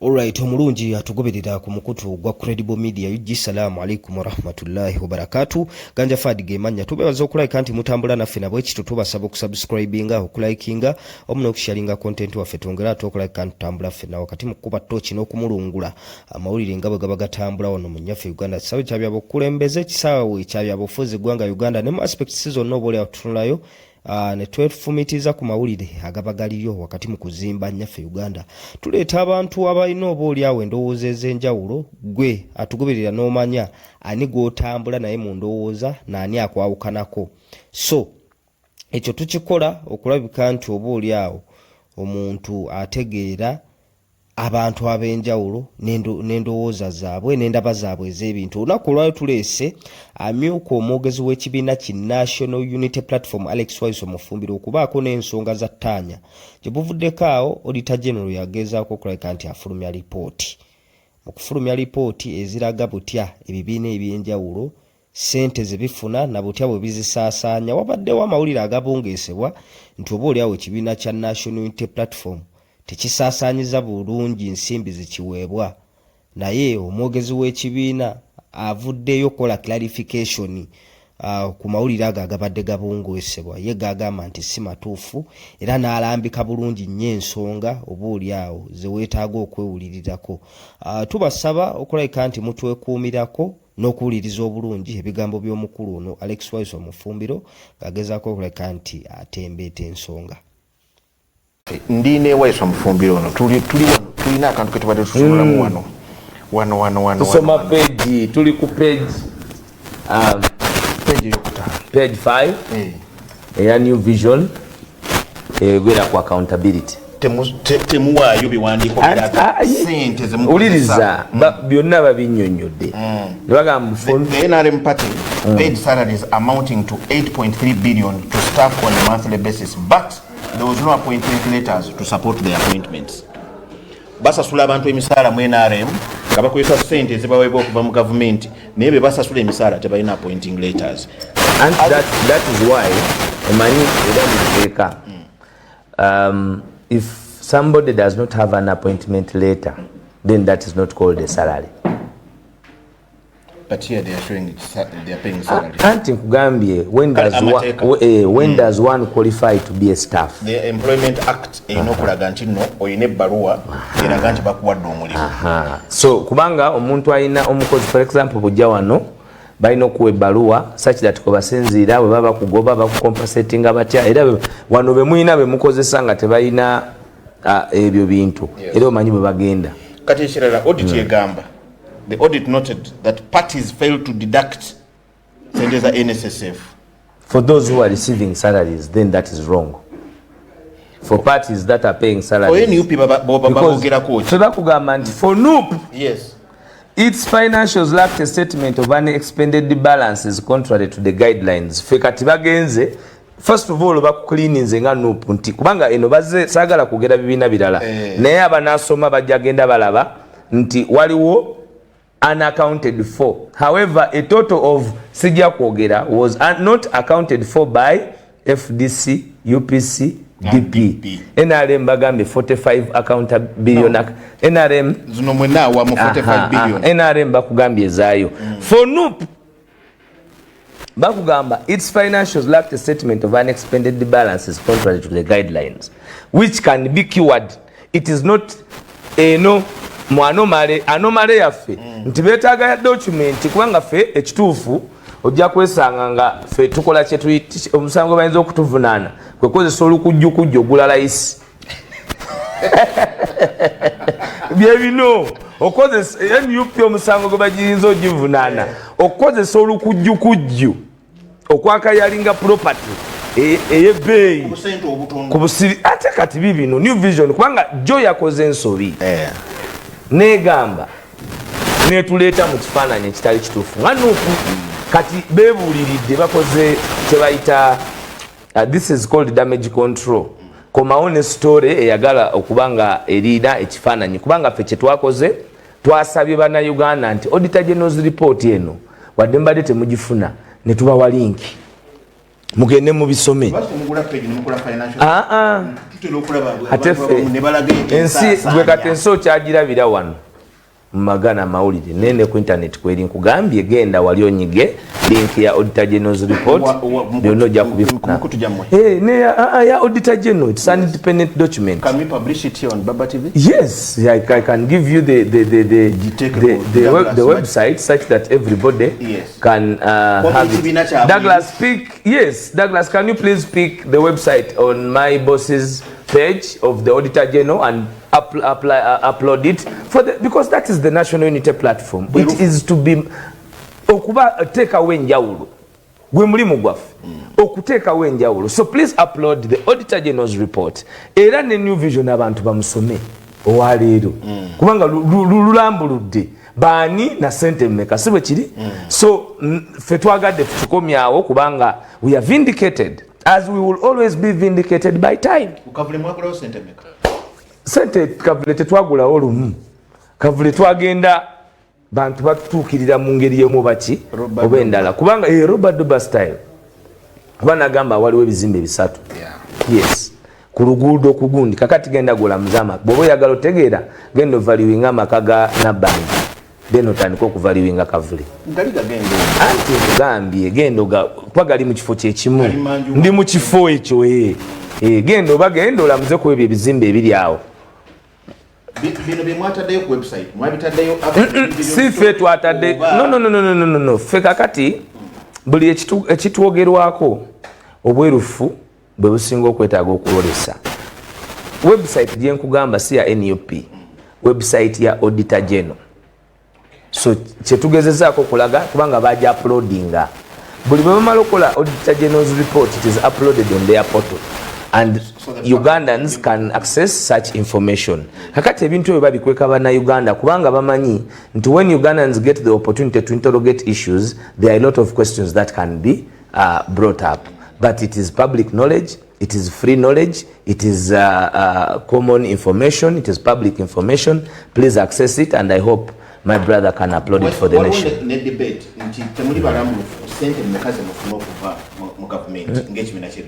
Alright, omulungi atugoberera ku mukutu gwa Credible Media. Yuji salamu alaikum wa rahmatullahi wa barakatuh. Ganja Fadi gemanya tubebaza okulike anti mutambula naffe nabwe kitu tubasaba okusubscribinga okulikinga omuna okusharinga content waffe tongera okulike anti tambula ffe na wakati mukuba tochi n'okumulungula amawulire nga bwe gaba gatambula wano mu nyaffe Uganda. Kisawe kyabya bokulembeze kisawe kyabya bofuzi gwanga Uganda ne mu aspects season no bole atunulayo ne twefumitiza ku mawulire agabagaliro wakati mu kuzimba nyaffe Uganda. Tuleeta abantu abalina obooli awo endowooza ez'enjawulo gwe atugoberera n'omanya ani gw'otambula naye mu ndowooza n'ani akwawukanako. So ekyo tukikola okulabika nti obooli awo omuntu ategeera abantu ab'enjawulo n'endowooza zaabwe n'endaba zaabwe ez'ebintu. Olunaku olwayo tuleese amyuka omwogezi w'ekibiina ki National Unity Platform Alex Waiso Mufumbiro okubaako n'ensonga za ttaanya gye buvuddeko awo Auditor General yagezaako okulabika nti afulumya lipooti. Mu kufulumya lipooti eziraga butya ebibiina eby'enjawulo sente ze bifuna na butya bwe bizisaasaanya, wabaddewo amawulire agabungeesebwa nti oboolyawo ekibiina kya National Unity Platform tekisaasaanyiza bulungi nsimbi zikiweebwa. Naye omwogezi w'ekibiina avuddeyo kola clarification ku mawulire ago agabadde gabungeesebwa. Ye gagamba nti si matuufu era n'alambika bulungi nnyo ensonga oboolyawo ze weetaaga okwewulirirako. Tubasaba okulabika nti mutwekuumirako n'okuwuliriza obulungi ebigambo by'omukulu ono Alex Waiso Mufumbiro ng'agezaako okulabika nti atembeeta ensonga. Ndine Waiso Mufumbiro ono tulina akantu ke tubadde tusomeramu wano tusoma page tuli ku page page 5 eya New Vision egwera ku accountability. Temuwaayo biwandiiko biraka sente uliriza byonna babinnyonnyodde ne bagamba the NRM party paid salaries amounting to 8.3 billion to staff on a monthly basis, but there was no appointment letters to support the appointments. Basasula abantu emisaala mu NRM nga bakozesa sente ezibaweebwa okuva mu government naye be basasula emisaala tebalina appointing letters. And that is why emanyi era muteka if somebody does not have an appointment letter, then that is not called a salary. But here they are showing they are paying salary. Anti kugambye when does one qualify to be a staff? The Employment Act enokulaga nti no oyine ebbaluwa eraga nti bakuwadde omulimu. So kubanga omuntu ayina omukozi, for example bujja wano balina okuwa ebbaluwa such that ko basinziira bwe baba kugoba bakucompensatinga batya era wano be muyina be mukozesa nga tebalina ebyo bintu era omanyi bwe bagenda. Kati ekirala audit egamba the audit noted that parties failed to deduct sente za NSSF. For those who are receiving salaries, then that is wrong. For parties that are paying salaries. For NUP babogera coach. Sebakugamba nti for NUP, yes, its financials lacked a statement of unexpended balances contrary to the guidelines. Fe kati bagenze first of all bakucleaninze nga NUP nti kubanga eno bazze sagala kugera bibiina birala naye abanasoma bajja genda balaba nti waliwo unaccounted for. However, a total of sijja kwogera was not accounted for by FDC, UPC, DP. NRM bagambe 45 account billion. NRM zino mwena wa 45 billion. NRM bakugambye ezaayo. For NUP bakugamba its financials lacked a statement of unexpended balances contrary to the guidelines, which can be cured. It is not no anomale yaffe nti beetaaga ya document kubanga ffe ekituufu ojja kwesanga nga ffe tukola kye omusango bayinza okutuvunaana kwe kozesa olukujjukujja ogula layisi bye bino okozesa NUP omusango gwe bagiyinza ogivunaana okukozesa olukujjukujju okwakayalinga property eyebbeeyi ku busiri ate kati bibino New Vision kubanga jo yakoze ensobi negamba netuleeta mu kifaananyi ekitali kituufu nga nuku kati beebuuliridde bakoze kyebayita this is called damage control. Komawo ne story eyagala okubanga erina ekifaananyi kubanga ffe kyetwakoze twasabye bannayuganda nti Auditor General's report eno wadde mbadde temugifuna ne tubawa linki mugende mu bisome ate ensi gwe kati ensi okyagirabira wano mu magana amawulire nene ku internet kweri nkugambye genda wali onyige link ya Auditor General's report byonna ojja kubifuna ya Auditor General. It's an independent document. Can we publish it here on Baba TV? Yes, I can give you the website such that everybody can have it. Douglas, pick. Yes, Douglas, can you please pick the website on my boss's page of the Auditor General and upload it because that is the National Unity Platform. It is to be take away njawulo gwe mulimu gwaffe okuteeka away njawulo. So please upload the Auditor General's report era ne New Vision abantu bamusome owaleero kubanga lulambuludde baani na sente mmeka si bwe kiri. So ffe twagadde tukikomyawo kubanga we are vindicated as we will always be vindicated by time. Sente kavule tetwagulawo lumu kavule twagenda bantu batutuukirira mu ngeri y'emu baki oba endala kubanga Robert Duba style kuba nagamba waliwo ebizimbe bisatu. Yes, ku luguudo ku gundi kakati genda gulamuza amaka bw'oba oyagala otegeera genda ovaliwinga amaka ga Nabbanja then otandika okuvaliwinga kavule anti nkugambye genda kuba gali mu kifo kyekimu ndi mu kifo ekyo genda oba genda olamuze ku ebyo ebizimbe ebiri awo. Bino bimwataddeyo ku website mwabitaddeyo si ffe twatadde no ffe kakati buli ekitwogerwako obwerufu bwe businga okwetaaga okulolesa. Website gye nkugamba si ya NUP, website ya Auditor General. So kyetugezezaako okulaga kubanga bajja uploadinga buli bwe bamala okola Auditor General's report, it is uploaded on their portal and Ugandans can access such information. Kakati ebintu ebyo babikweka bana Uganda kubanga bamanyi nti when Ugandans get the opportunity to interrogate issues, there are a lot of questions that can be brought up. But it is public knowledge, it is free knowledge, it is common information, it is public information. Please access it and I hope my brother can upload it for the nation.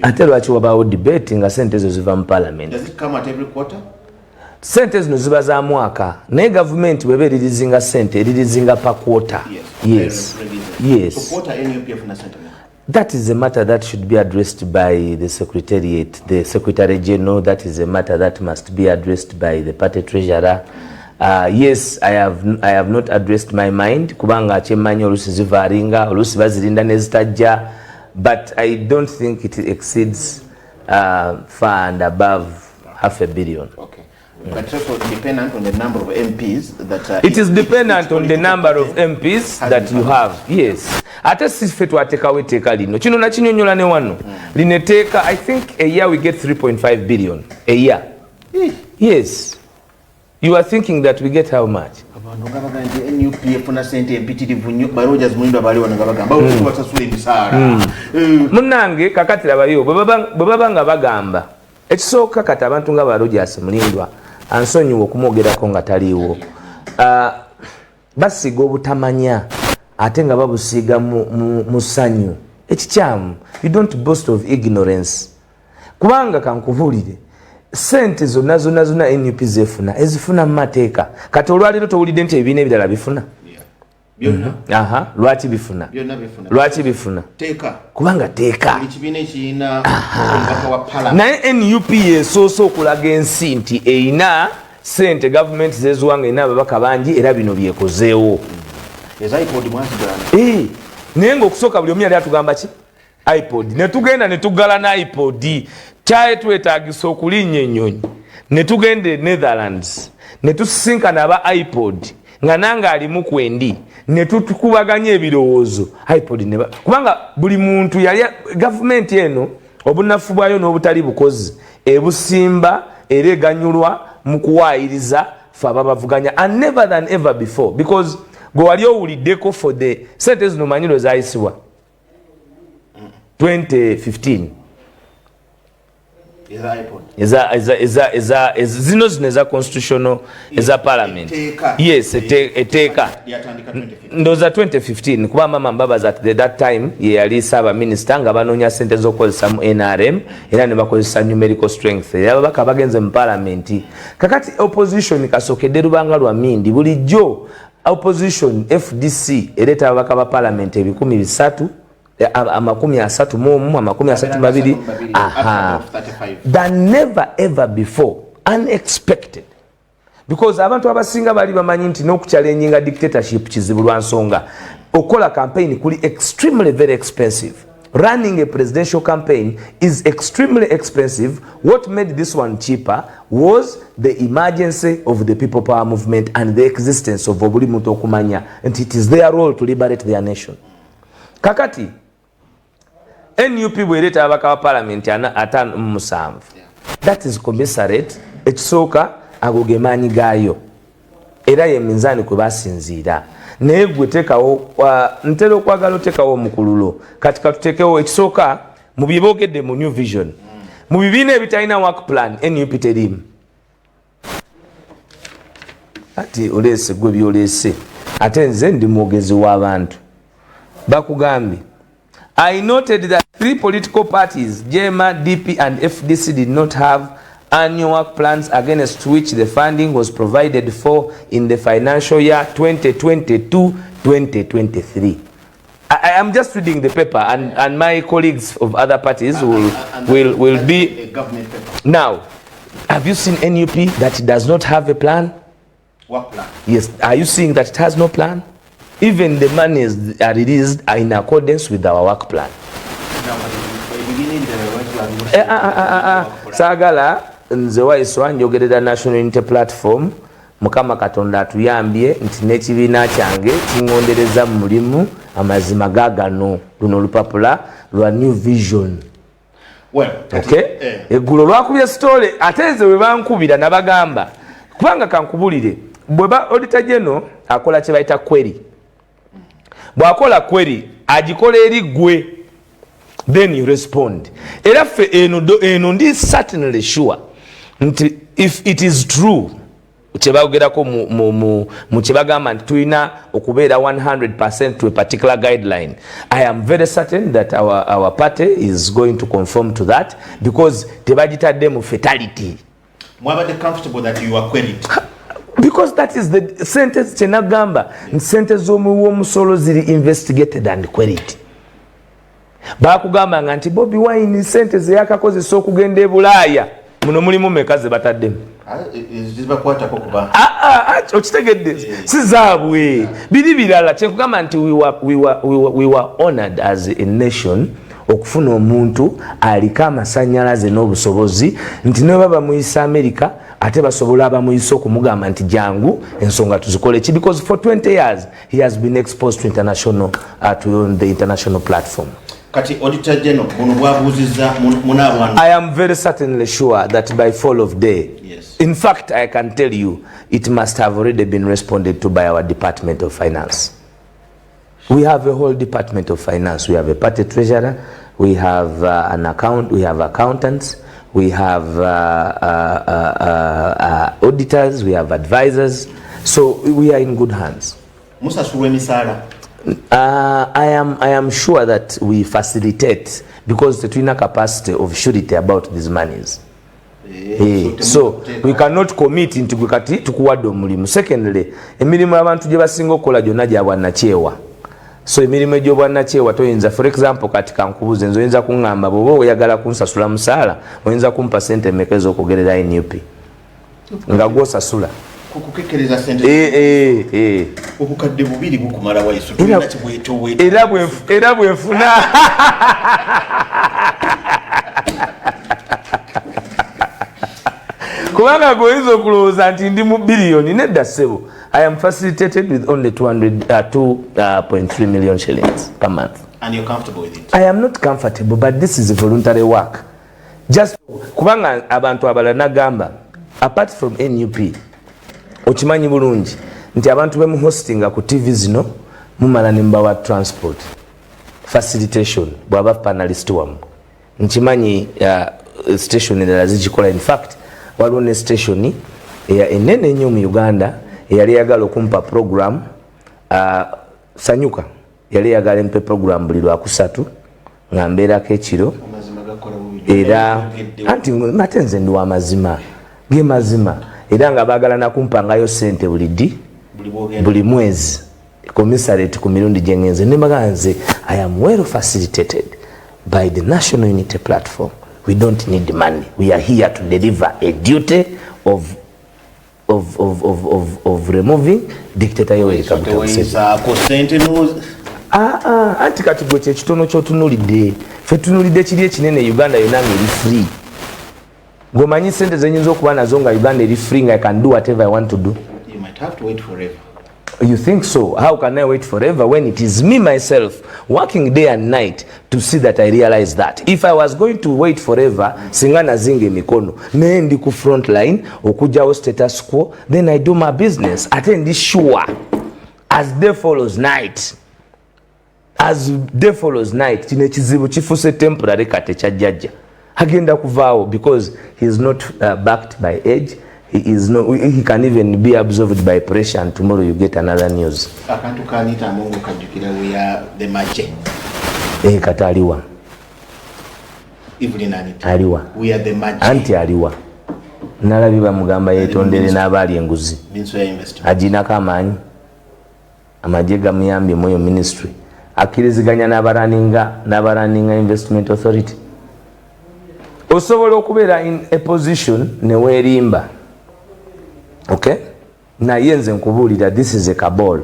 Ate lwaki wabaawo debate nga sente ezo ziva mu parliament? Sente zino ziba za mwaka naye gavumenti bweba eririzinga sente eririzinga pa kwota. Yes. That is a matter that should be addressed by the Secretariat, the Secretary General. That is a matter that must be addressed by the party treasurer. Yes, I have not addressed my mind kubanga kyemanyi olusi zivaaringa olusi bazirinda nezitajja, but I don't think it exceeds far and above $500 million. Okay. But it's also dependent on the number of MPs that it is dependent on the number of MPs that you have. Yes. Ate sife twatekawo etteeka lino kino nakinyonyola ne wano lineteeka I think a year we get 3.5 billion a year. Yes. You are thinking that we get how much? Munange kakati labayo bwe nga bagamba ekisooka kati abantu nga Rogers Mulindwa ansonyiwa okumwogerako nga taliiwo basiga obutamanya ate nga babusiiga mu ssanyu ekikyamu. You don't boast of ignorance kubanga kankubuulire sente zonna NUP zefuna ezifuna mu mateeka kati olwaliro towulidde nti ebibiina ebirala bifuna lwaki bifuna lwaki bifuna kubanga teeka naye NUP yesoose okulaga ensi nti eyina sente gavumenti zeziwanga erina ababaka bangi era bino byekozeewo naye ngaokusooka buli omu yali atugamba ki iPod netugenda netugala na iPod kyaye twetaagisa okulinnya ennyonyi netugenda e Netherlands netusisinkana aba iPod nga nange alimu kwendi netutukubaganya ebirowoozo iPod kubanga buli muntu yali gavumenti eno obunafu bwayo n'obutali bukozi ebusimba era eganyulwa mu kuwaayiriza fe ababavuganya and never than ever before because gwe wali owuliddeko for the sente zino manyiro zayisibwa 2015 zino eza constitutional eza parliament yes eteeka ndoza 2015 kuba mama mbabazi at that time ye yali saba minister nga banoonya sente z'okukozesa mu NRM era ne bakozesa numerical strength ababaka bagenze mu parliament kakati opposition kasokedde lubanga lwa mindi bulijjo opposition FDC ereeta ababaka ba parliament 300 32 than never ever before, unexpected, because abantu abasinga bali bamanyi nti n'okuchallenging dictatorship kizibu lwa nsonga okola campaign kuli extremely very expensive. Running a presidential campaign is extremely expensive. What made this one cheaper was the emergency of the people power movement and the existence of buli muntu okumanya, and it is their role to liberate their nation. Kakati NUP bwereta abaka wa parliament atano musanvu. That is commensurate ekisooka agogemanyi gayo era ye minzani kwe basinziira naye gwe tekawo ntera okwagala otekawo omukululo kati katutekewo ekisooka mu byebogedde mu New Vision mu bibiina ebitalina work plan NUP terimu ati oleese gwe byoleese ate nze ndi mwogezi w'abantu bakugambye. I noted that 3 political parties, JMA, DP and FDC, did not have annual work plans against which the funding was provided for in the financial year 2022-2023. I am just reading the paper, and my colleagues of other parties will be... A government paper. Now, have you seen NUP that does not have a plan? What plan? Yes. Are you seeing that it has no plan? Even the monies are released are in accordance with our work plan. Sagala nze waiswa njogerera National Unity Platform mukama katonda atuyambye nti n'ekibiina kyange kingondereza mu mulimu amazima gaagano luno olupapula lwa New Vision. Okay? Eggulo lwakubye story ate nze bwe bankubira nabagamba kubanga kankubulire bwe ba auditor general akola kye bayita query. Bwakola query agikola eri gwe then you respond. Era fe eno ndi certainly sure nti if it is true kyebagerako mu kyebagamba nti tulina okubeera 100% to a particular guideline, I am very certain that our party is going to conform to that because tebagitadde mu fatality. Mwabadde comfortable that you are queried? Because that is the sentence chenagamba. Sentence z'omusolo ziri investigated and queried. Bakugamba nti Bobi Wine sentence yakakozesa okugenda e Bulaaya muno mulimu mekaze bataddemu. Zibakwatako kuba. Okitegedde sizaabwe biri birala kyekugamba nti we were honored as a nation okufuna omuntu aliko amasannyalaze n'obusobozi nti ne baba muyisa America ate basobola abamuyisa okumugamba nti jangu ensonga tuzikole ki because for 20 years he has been exposed to international to the international platform. Kati Auditor General muno bwabuuziza munabwana. I am very certainly sure that by fall of day, yes. In fact I can tell you it must have already been responded to by our Department of Finance. We have a whole Department of Finance. We have a party treasurer, we have an account, we have accountants, we have auditors, we have advisors, so we are in good hands. Musa Suwemisara. I am sure that we facilitate because the twina capacity of surety about these monies. So we cannot commit into kati tukuwadde omulimu. Secondly, emirimu abantu gye basinga okukola gyonna gya bwannakyewa. So emirimu egy'obwannakyewa toyinza, for example kati kankubuuze nze oyinza kuŋŋamba bw'oba oyagala kunsasula musaala oyinza kumpa sente emeka ez'okugerera NUP nga gw'osasula. Kukukekereza sente okukadde bubiri bukumala waiso tulina kibweto wetu era bwefuna kubanga goyinza okulowooza nti ndi mu biliyoni nedda ssebo. I am facilitated with only 2.3 million shillings per month. And you're comfortable with it? I am not comfortable, but this is a voluntary work. Just kubanga abantu abalala nagamba apart from NUP okimanyi bulungi nti abantu bemu hostinga ku TV zino mumala ne mbawa transport facilitation bwaba panelist wamu nkimanyi station endala zigikola. In fact waliwo ne station enene ennyo mu Uganda eyali yagala okumpa program Sanyuka yali yagala mpe program buli lwakusatu nga mbeerako ekiro era anti matenze ndi wamazima ge mazima era nga baagala nakumpangayo sente buli mwezi commissariat ku mirundi gyengenze ne maganze I am well facilitated by the National Unity Platform. We don't need money. We are here to deliver a duty of removing dictator Yoweri Kaguta Museveni. Anti kati gwe kyekitono kyotunulidde ffe tunulidde kiri ekinene Uganda yonna ng'eri free. Ng'omanyi sente zenyinza okuba nazo nga Uganda eri free nga I can do whatever I want to do. You might have to wait forever. You think so? How can I wait forever when it is me myself working day and night to see that I realize that? If I was going to wait forever, singa nazinga emikono ne ndi ku front line okujawo status quo, then I do my business. Ate ndi sure as day follows night. As day follows night, kino ekizibu kifuse temporary kate kyajjajja. Agenda kuvaawo because he is not backed by age. He can even be absorbed by pressure, and tomorrow you get another news. Akantu kanita mungu kajukira we are the maje. Kata aliwa. Evelyn Anita. Aliwa. We are the maje. Anti aliwa. Nalabi bamugamba yetondere n'abali enguzi. Ajinako amaanyi. Amaje gamuyambye mu ministry. Akkiriziganya n'abaraninga Investment Authority. Osobola okubeera in a position ne weerimba. Okay? Naye nze nkubuulira this is a cabal.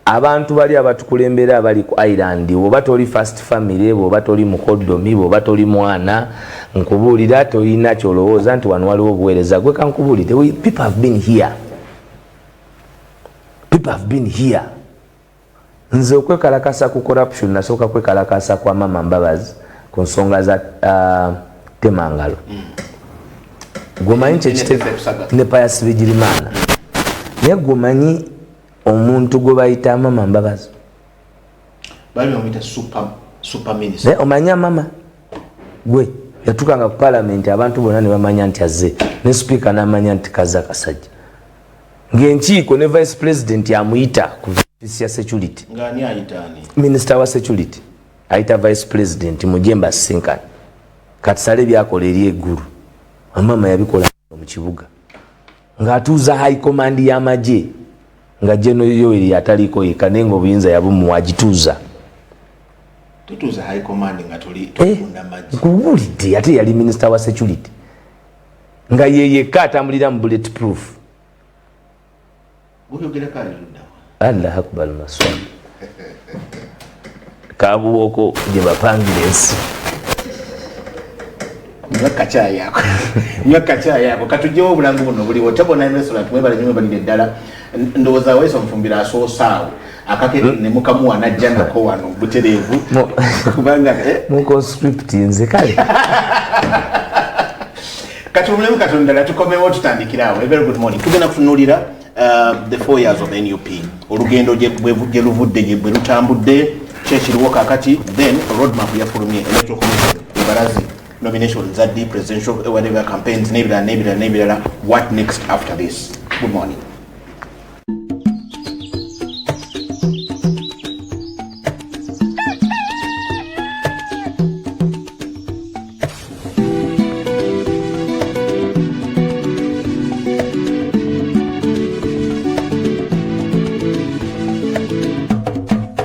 Abantu bali abatukulembera abali ku island, oba toli first family, oba toli mukoddomi, oba toli mwana, nkubuulira toyina kyolowooza nti wano waliwo obuweereza. Gwe kankubuulire, people have been here. People have been here. Nze okwekalakasa ku corruption nasooka kwekalakasa kwa Mama Mbabazi ku nsonga za Temangalo. Gomanyi kyekitegeeza ne Pius Bigirimana. Naye gomanyi omuntu gwe bayita Mama Mbabazi. Bali bamuyita super minister. Naye omanya mama gwe yatukanga ku parliament abantu bonna ne bamanya nti azze. Ne speaker n'amanya nti kaza kasajja. Ng'enkiiko ne vice president amuyita ku ya security. Ngani ayitani? Minister wa security. Ayita vice president Mujemba Sinkani. Katisale byakola eri eggulu. Mama yabikola mu kibuga. Ng'atuuza high command y'amagye. Nga General Yoweri ataliko yeka nengo obuyinza yabumuwa agituuza. Tutuuza high command nga tuli tukunda magye. Kubulidde ate yali minister wa security. Nga yeyeka atambulira mu bulletproof. Buyogera kali ludda. Allah akbar maswali. Kabuwoko gye bapangira ensi. Nyaka chai yako katujjo obulangu buno buliwo tabona restaurant mwebale nyumba balide ddala ndoza weso mfumbira aso sawo akakene ne mukamuwa najja nako wano buterevu kubanga mu conscript nze kale katumulemu katondala tukomewo tutandikirawo. A very good morning. Tugenda kutunulira the 4 years of NUP olugendo gye luvudde gye lutambudde kyekiriwo kakati, then roadmap yafulumye electoral commission ebarazi nominations at the presidential whatever campaigns nebira. What next after this? Good morning.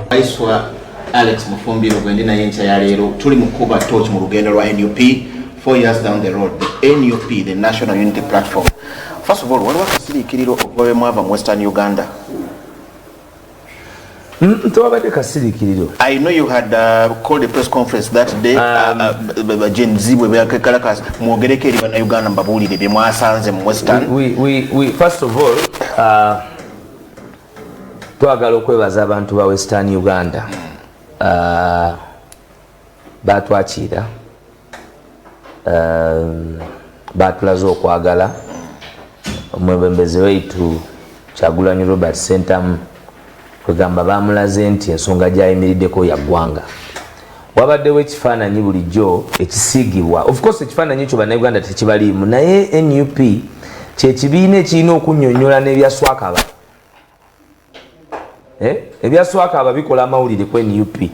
Aiswa Alex Mufumbiro gwendina yencha ya lero tuli mukuba torch mu lugendo lwa NUP 4 years down the road. The NUP, the National Unity Platform. First of all, waliwo kasirikiriro okuva mwava mu Western Uganda. Ntwabadde kasirikiriro. I know you had called a press conference that day. Gen Z bwe bakalakasa mwogereko eri bana Uganda mbabuulire bye mwasanze mu Western. We first of all twagala okwebaza abantu ba Western Uganda. Batwakira batulaze okwagala omwebembezi waitu Kyagulanyi Robert Sentamu kwegamba bamulaze nti ensonga gyayimiriddeko ya ggwanga. wabaddewo ekifaananyi bulijjo ekisiigibwa. Of course ekifaananyi ekyo bannayuganda tekibaliimu, naye NUP kyekibiina ekirina okunnyonnyola n'ebyaswakaba. Ebyaswakaba bikola amawulire ku NUP.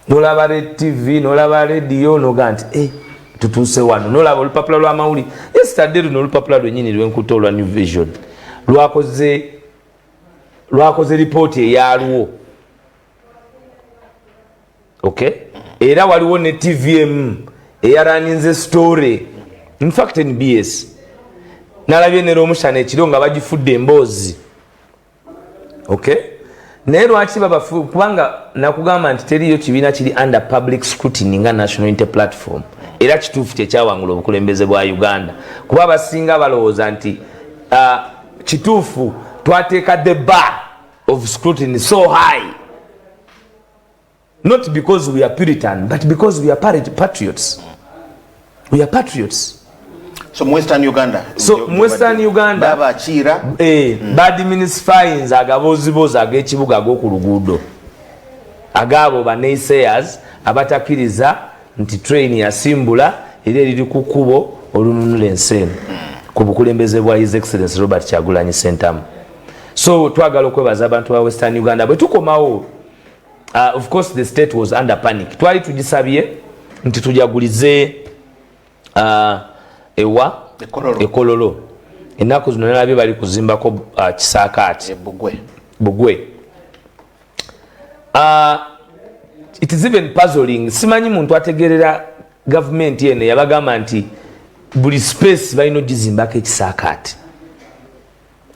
Nolaba TV, nolaba radio, noga nti tutuuse wano. Nolaba olupapula lw'amawulire. Yesterday luno olupapula lwennyini lwenkuta olwa New Vision lwakoze ripooti eyalwo. Okay? Era waliwo ne TVM eyaraninze story. In fact NBS. Nalabye ne Romushana ekiro nga bagifudde emboozi. Okay? Naye lwaki babafu kubanga nakugamba nti teriyo kibiina kiri under public scrutiny nga National Unity Platform. Era kituufu kyekyawangula obukulembeze bwa Uganda. Kuba abasinga balowooza nti kituufu twateeka the bar of scrutiny so high. Not because we are Puritan, but because we are patriots. We are patriots. So Western Uganda. Baba achira. Bad municipalities agaboziboza ag'ekibuga ag'oku luguudo. Agabo ba naysayers abatakiriza nti train yasimbula era eriri ku kkubo olununula enseeno ku bukulembeze bwa His Excellency Robert Kyagulanyi Ssentamu. So twagala okwebaza abantu ba Western Uganda bwe tukomawo. Of course the state was under panic. Twali tugisabye nti tujagulize ekololo. Ennaku zino nalabye bali kuzimbako kisaakaati Bugwe. It is even puzzling. Simanyi muntu ategerera government yene yabagamba nti buli space balina ogizimbako ekisaakaati.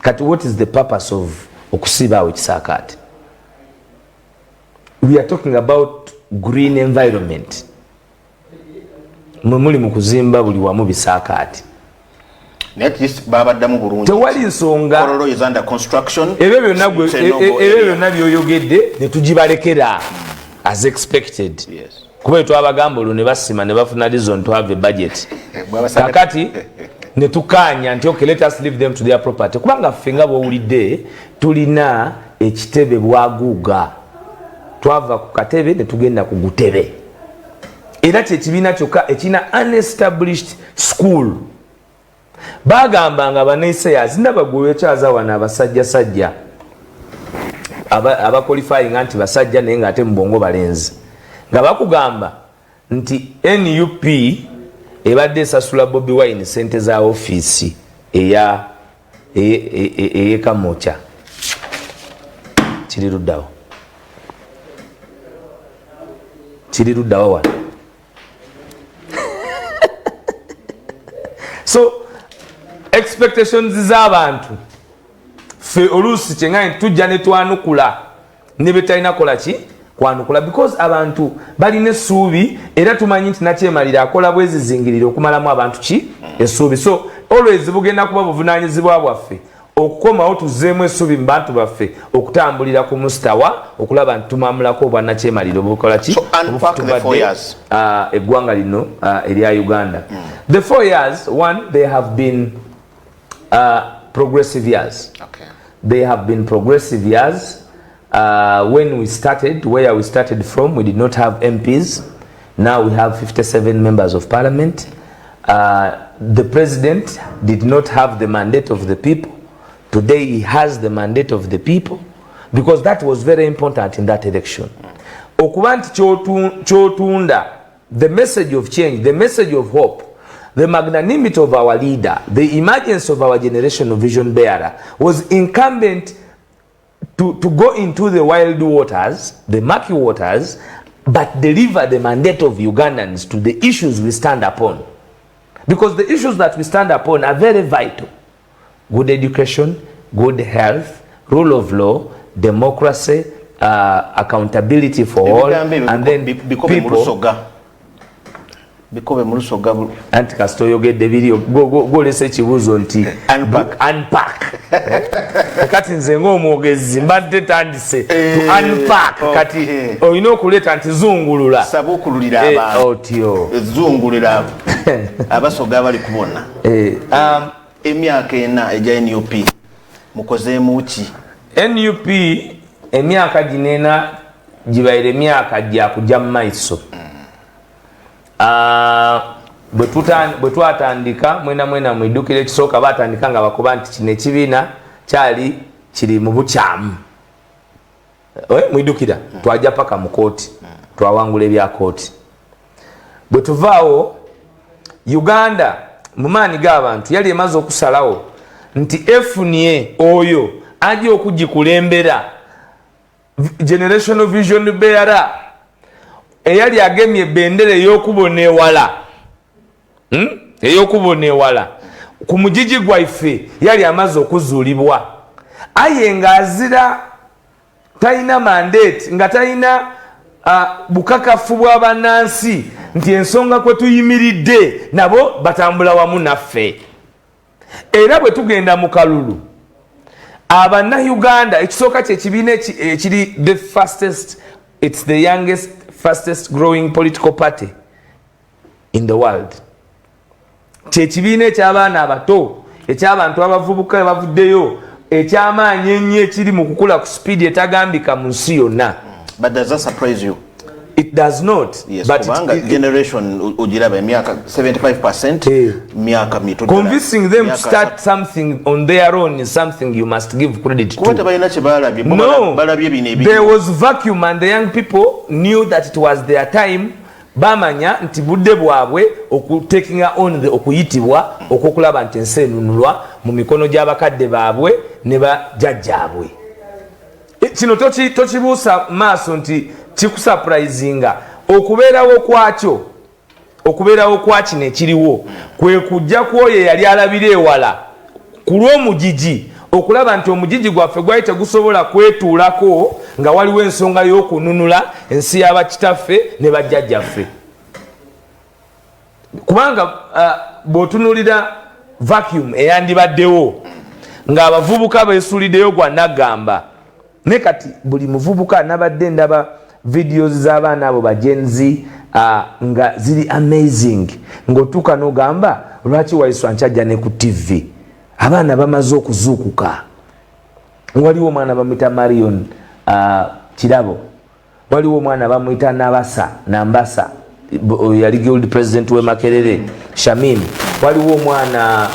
Kati what is the purpose of okusibawo ekisaakaati? We are talking about green environment. Muli mu kuzimba buli wamu bisaakaati. Tewali nsonga. Kololo is under construction. Ebyo byonna byoyogedde ne tugibalekera as expected. Yes. Kuba twabagamba olwo ne basima ne bafuna reason to have a budget. Kakati ne tukanya nti okay, let us leave them to their property. Kubanga ffe nga bw'owulidde tulina ekitebe bwaguuga. Twava ku katebe ne tugenda ku gutebe. Era kyekibiina kyokka ekina unestablished school. Bagambanga abanayisayas nabagwe kyaza wana abasajja aba qualifying anti basajja naye ngate mbongo balenzi nga bakugamba nti NUP ebadde esasula Bobi Wine sente za office eya Kamocha kiri luddawo wano. So expectations z'abantu fe oluusi kyenga tujja ne twanukula ne betalina kola ki kwanukula because abantu balina essuubi era tumanyi nti nakyemalira akola bwezi zingirira okumalamu abantu ki essuubi. So always bugenda kuba buvunaanyizibwa bwaffe okukomawo tuzeemu essuubi mu bantu baffe okutambulira ku mustawa okulaba nti tumamulako obwannakyemalira obukola ki eggwanga lino erya Uganda. The 4 years, one, they have been progressive years. Okay. They have been progressive years. When we started, where we started from, we did not have MPs. Now we have 57 members of parliament. The president did not have the mandate of the people. Today he has the mandate of the people because that was very important in that election. Okubanti chotunda, the message of change, the message of hope, the magnanimity of our leader, the emergence of our generation of vision bearer was incumbent to go into the wild waters, the murky waters, but deliver the mandate of Ugandans to the issues we stand upon. Because the issues that we stand upon are very vital. Good education, good health, rule of law, democracy, accountability for all, and then people. Bikobe mulusoga anti kasito yogedde biri go lese kibuzo nti unpack kati nze ng'omwogezi mbadde tandise to unpack kati olina okuleta nti zungulula sabukululira abantu otyo zungulira abasoga bali kubona emyaka ena eja NUP mukozeemu ki? NUP emyaka ginena gibaire myaka gya kujja mu maiso. Bwe twatandika mwena mwidukire ekisooka batandika nga bakuba nti kino ekibiina kyali kiri mu bukyamu. Mwidukira twajja paka mu kooti twawangula ebya kooti. Bwe tuvaawo Uganda mu maanyi g'abantu yali emaze okusalawo nti efunye oyo ajja okugikulembera generational vision bearer eyali agemye bendera ey'okubona ewala ku mugigi gwaife yali amaze okuzuulibwa, aye ng'azira talina mandate nga talina bukakafu bw'abannansi nti ensonga kwe tuyimiridde nabo batambula wamu naffe. Era bwe tugenda mu kalulu Abanna-Uganda ekisooka kyekibiina ekiri it's the youngest fastest growing political party in the world. Kyekibiina eky'abaana abato eky'abantu abavubuka abavuddeyo eky'amaanyi ennyo ekiri mu kukula ku speed etagambika mu nsi yonna. But does that surprise you? It does not. Yes, but generation ujirabe miaka 75% miaka mito. Convincing them to start something on their own is something you must give credit to. No, there was vacuum and the young people knew that it was their time. Bamanya nti budde bwabwe okutekinga on the okuyitibwa okukulaba nti ensi enunulwa mu mikono gy'abakadde baabwe ne bajjajjaabwe. Kino tokibuusa maaso nti kikusurprisinga okubeerawo kwa kino ekiriwo kwe kujja kwoyo yali alabira ewala ku lw'omugigi okulaba nti omugigi gwaffe gwali tegusobola kwetuulako nga waliwo ensonga y'okununula ensi y'abakitaffe ne bajjajjaffe. Kubanga bw'otunulira vacuum eyandibaddewo ng'abavubuka beesuuliddeyo gwa nagamba ne kati buli muvubuka nabadde ndaba videos z'abaana abo bajenzi nga ziri amazing ng'otuuka n'ogamba lwaki Waiswa nkyajja ne ku TV abaana bamaze okuzuukuka. Waliwo omwana bamuyita Marion Kirabo, waliwo omwana bamuyita Nambasa yali guild president we Makerere Shamim, waliwo omwana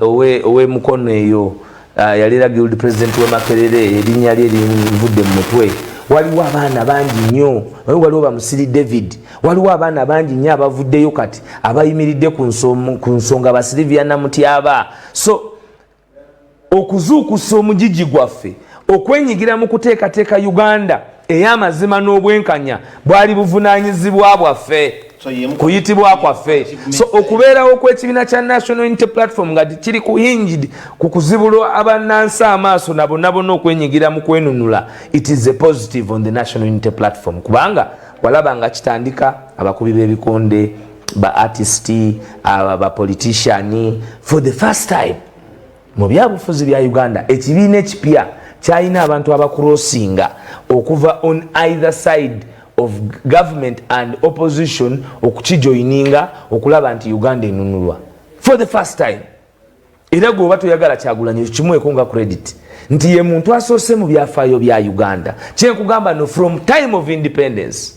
ow'emukono eyo yalira guild president we Makerere erinnya lye linvudde mu mutwe. Waliwo abaana bangi nnyo, waliwo bamusiri David, waliwo abaana bangi nnyo abavuddeyo kati abayimiridde ku nsonga ba Sylvia Namutyaba. So okuzuukusa omugigi gwaffe okwenyigira mu kuteekateeka Uganda ey'amazima n'obwenkanya bwali buvunaanyizibwa bwaffe kuyitibwa kwaffe. So okubeerawo kw'ekibiina kya National Unity Platform nga kiri kuhingid ku kuzibulwa abannansi amaaso na bonna bonna okwenyigira mu kwenunula, it is a positive on the National Unity Platform kubanga walaba nga kitandika abakubi b'ebikonde ba artisti ba politician for the first time mu byabufuzi bya Uganda ekibiina ekipya kyalina abantu abakurosinga okuva on either side of government and opposition okukijoininga okulaba nti Uganda enunulwa for the first time. Era gwe batoyagala Kyagulanyi kimuweko nga credit nti ye muntu asoose mu byafaayo bya Uganda. Kyenkugamba no from time of independence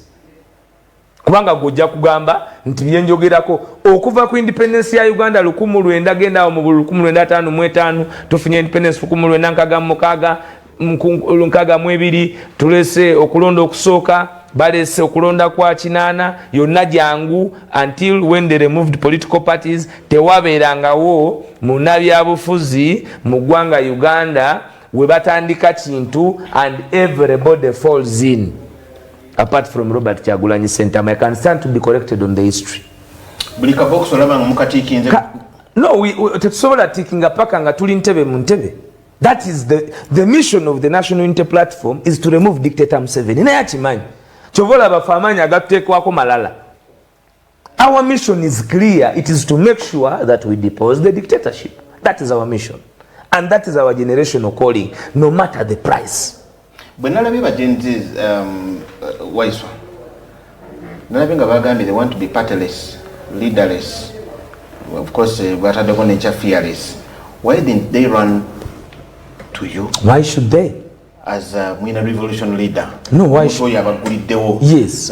kubanga gojja kugamba nti byenjogerako okuva ku independence ya Uganda 1900 genda mu 1955 tufunye independence 1962 tulese okulonda okusooka balese okulonda kwa kinana yonna jangu until when they removed political parties tewabeerangawo munabyabufuzi mu ggwanga Uganda we batandika kintu and everybody falls in apart from Robert Kyagulanyi Ssentamu. I can stand to be corrected on the history. Bulika box olaba nga mukatiikinze no tetusobola tikinga paka nga tuli ntebe mu ntebe. That is the mission of the National Unity Platform is to remove dictator Museveni. Naye akimanyi kyovola bafamanyi agatuteekwako malala. Our mission is clear. It is to make sure that we depose the dictatorship. That is our mission. And that is our generational calling, no matter the price. When nalabye bagenzi Waiswa nalabye nga bagambye they want to be partyless, leaderless, of course batadde ko nature fearless. Why didn't they run to you? Why should they? as a Mwina revolution leader. No, why yes.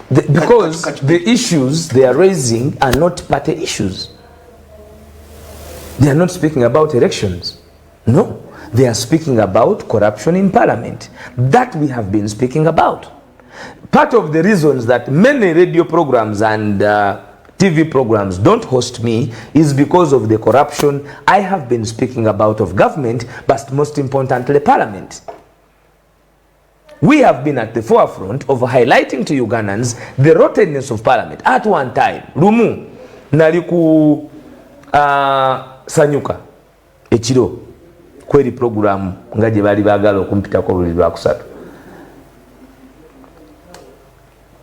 Because the issues they are raising are not party issues. They are not speaking about elections. No, they are speaking about corruption in parliament. That we have been speaking about. Part of the reasons that many radio programs and TV programs don't host me is because of the corruption I have been speaking about of government, but most importantly, parliament. We have been at the forefront of highlighting to Ugandans the rottenness of parliament. At one time, Rumu, Naliku Sanyuka, Echiro, kweri program, ngaje bali bagalo kumpita kwa luli lwakusatu.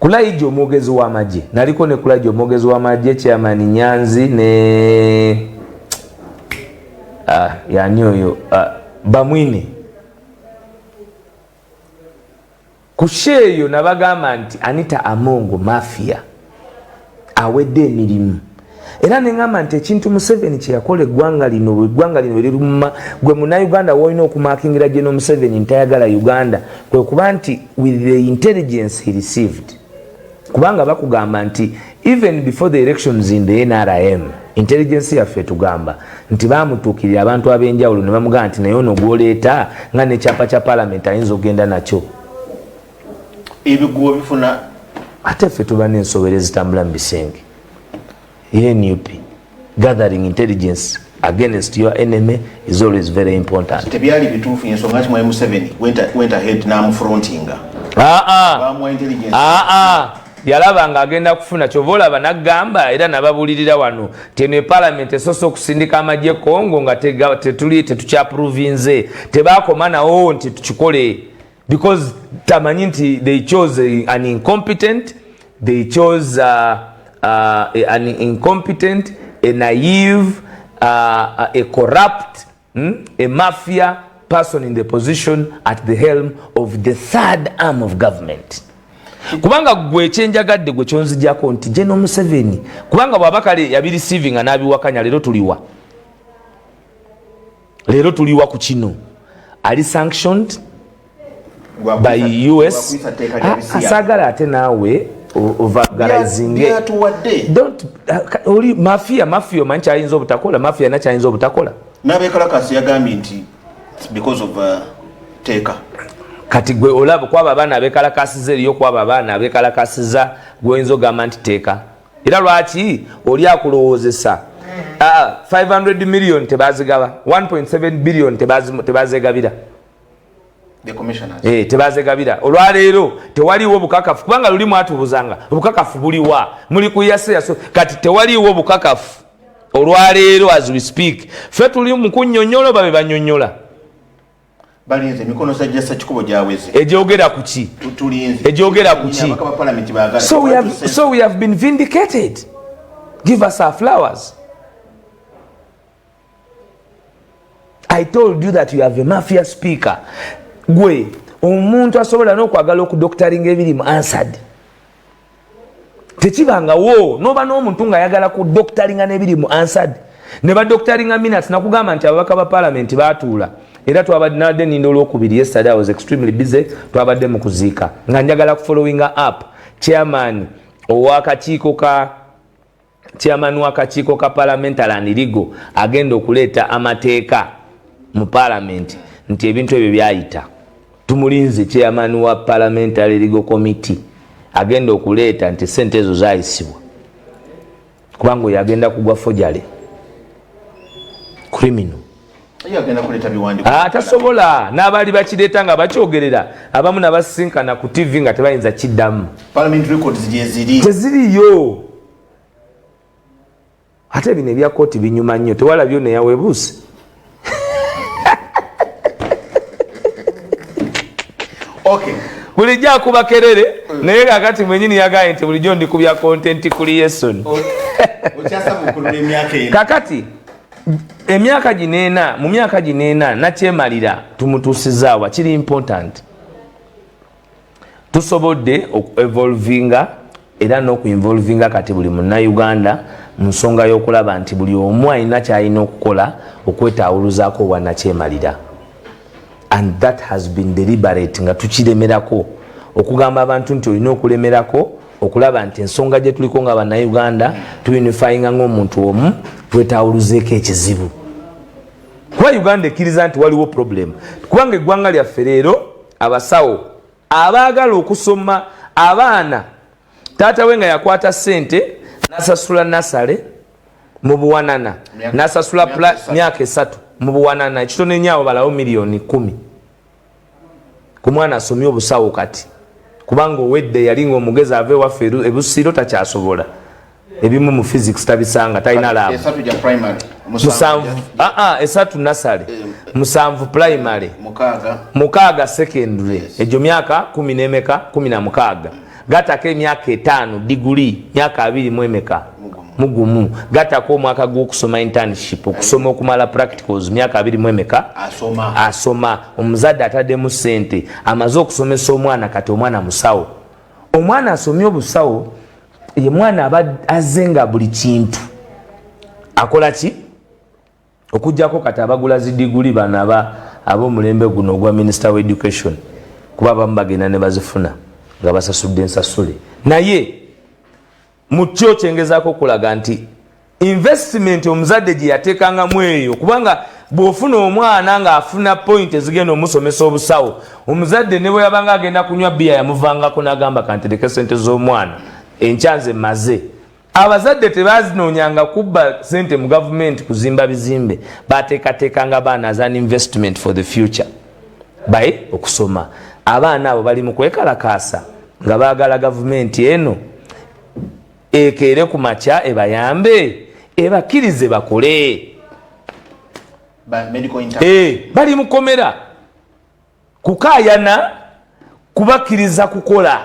Kulaijo mwogezi wa maji. Naliko ne kulaijo mwogezi wa maji chairman Nyanzi ne yani oyo Bamwine. Kusheyo nabagamba nti Anita Amongo mafia awedde emirimu. Era nengamba nti ekintu Museveni kye yakola eggwanga lino lirumma gwe Munnayuganda w'olina okumakingira General Museveni ntayagala Uganda kwe kuba nti with the intelligence he received. Kubanga bakugamba nti even before the elections in the NRM intelligence yaffe tugamba nti bamutuukirira abantu ab'enjawulo ne bamugamba nti naye ono gw'oleeta nga n'ekyapa kya parliament ayinza okugenda nakyo. Ebiguwa bifuna ate ffe tuba n'ensobera ezitambula mu bisenge. NUP gathering intelligence against your enemy is always very important. Tebyali bituufu ensonga ki Museveni went ahead n'amufrontinga. Yalaba nga agenda kufuna kyovola banagamba era nababulirira wano tene parliament esoso okusindika amagye Kongo nga tetukyaprovinze tebakoma nawo nti tukikole because tamanyi nti they chose an incompetent, they chose an incompetent, a naive, a corrupt, a mafia person in the position at the helm of the third arm of government. Kubanga gwe kyenjagadde gwe kyonzijjako nti General Museveni kubanga bwabakale yabi receiving anabiwakanya leero tuliwa ku kino ali sanctioned by US asagala ate naawe overgalizing don't mafia manchi ayinza obutakola mafia na kyayinza obutakola nabekalakasi yagambye nti because of Teeka kati gwe olaba kwaba abaana abekalakasiza eriyo kwaba abaana abekalakasiza gwenzo gamba nti Teeka era lwaki oli akulowoozesa 500 million tebazigaba 1.7 billion tebazegabira the commissioners tebazegabira olwaleero tewaliwo obukakafu kubanga luli mwatubuzanga obukakafu buliwa muli kuyasa kati tewaliwo obukakafu olwaleero as we speak ffe tuli mu kunnyonnyola babe bannyonnyola balinze mikono sajjasa kikubo gyaweze ejogera kuki tulinze ejogera kuki so we have been vindicated. Give us our flowers. I told you that you have a mafia speaker. Gwe omuntu asobola n'okwagala okudoktaringa ebirimu answered tekibanga wo noba n'omuntu nga ayagala kudoktaringa n'ebirimu answered ne badoktaringa minutes nakugamba nti ababaka ba parliament batuula era twabadde nindo olwokubiri yesterday I was extremely busy twabadde mu kuziika nga njagala following up chairman w'akakiiko ka parliamentary and legal agenda okuleeta amateeka mu parliament nti ebintu ebyo byayita tumulinze chairman wa parliamentary legal committee agenda okuleeta nti sente ezo zayisibwa kubanga yagenda kugwa fojale criminal tasobola n'abaali bakireeta nga bakyogerera abamu nabasinkana ku TV nga tebayinza kiddamu teziriyo ate bino ebya kooti binyuma nnyo tewalabyo neyawebuuse bulijjo akuba kerere naye kakati mwenyini yagaye nti bulijjo ndikubya content kuli Yeson kakati emyaka ginena mu myaka ginena nakyemalira tumutuusizaawa kiri important tusobodde evolvinga era n'okuinvolvinga kati buli munnayuganda mu nsonga y'okulaba nti buli omu alina kyalina okukola okwetaawuluzaako obwannakyemalira and that has been deliberate nga tukiremerako okugamba abantu nti olina okulemerako okulaba nti ensonga gye tuliko nga bannayuganda tuyunifyinga ng'omuntu omu twetawuluzeeko ekizibu kuba uganda ekkiriza nti waliwo problem kubanga eggwanga lyaffe leero abasawo abaagala okusoma abaana taata we nga yakwata ssente nasasula nasale mu buwanana nasasula myaka 3 mu buwanana ekitone nyaawo balawo miliyoni 10 ku mwana asomye obusawo kati kubanga owedde yalinga omugezi ave waffe ebusiro takyasobola ebimu mu physics tabisanga talina laabu 3 nasale 7 primary 6 secondary egyo myaka 10 n'emeka 16 gatako emyaka 5 diguli myaka 2 mu emeka mugumu gatako omwaka gw'okusoma internship okusoma okumala practicals myaka 2 mu emeka asoma omuzadde ataddemu ssente amaze okusomesa omwana kati omwana musawo omwana asomye obusawo ye mwana aba azenga buli kintu akola ki okujjako kati abagula zidiguli bano ab'omulembe guno ogwa minister of education kuba abamu bagenda ne bazifuna nga basasudde ensasule naye mutyo kyengezaako okulaga nti investment omuzadde gye yateekangamu eyo kubanga bw'ofuna omwana ng'afuna point ezigenda omusomesa obusawo omuzadde ne bwe yabanga agenda kunywa bbiya yamuvangako n'agamba kantereke sente z'omwana enkyanze maze abazadde tebazinoonyanga kubba sente mu gavumenti kuzimba bizimbe bateekateekanga baana as an investment for the future by okusoma abaana abo bali mu kwekalakaasa nga baagala gavumenti eno ekeere ku makya ebayambe ebakkirize bakole bali mukomera kukaayana kubakkiriza kukola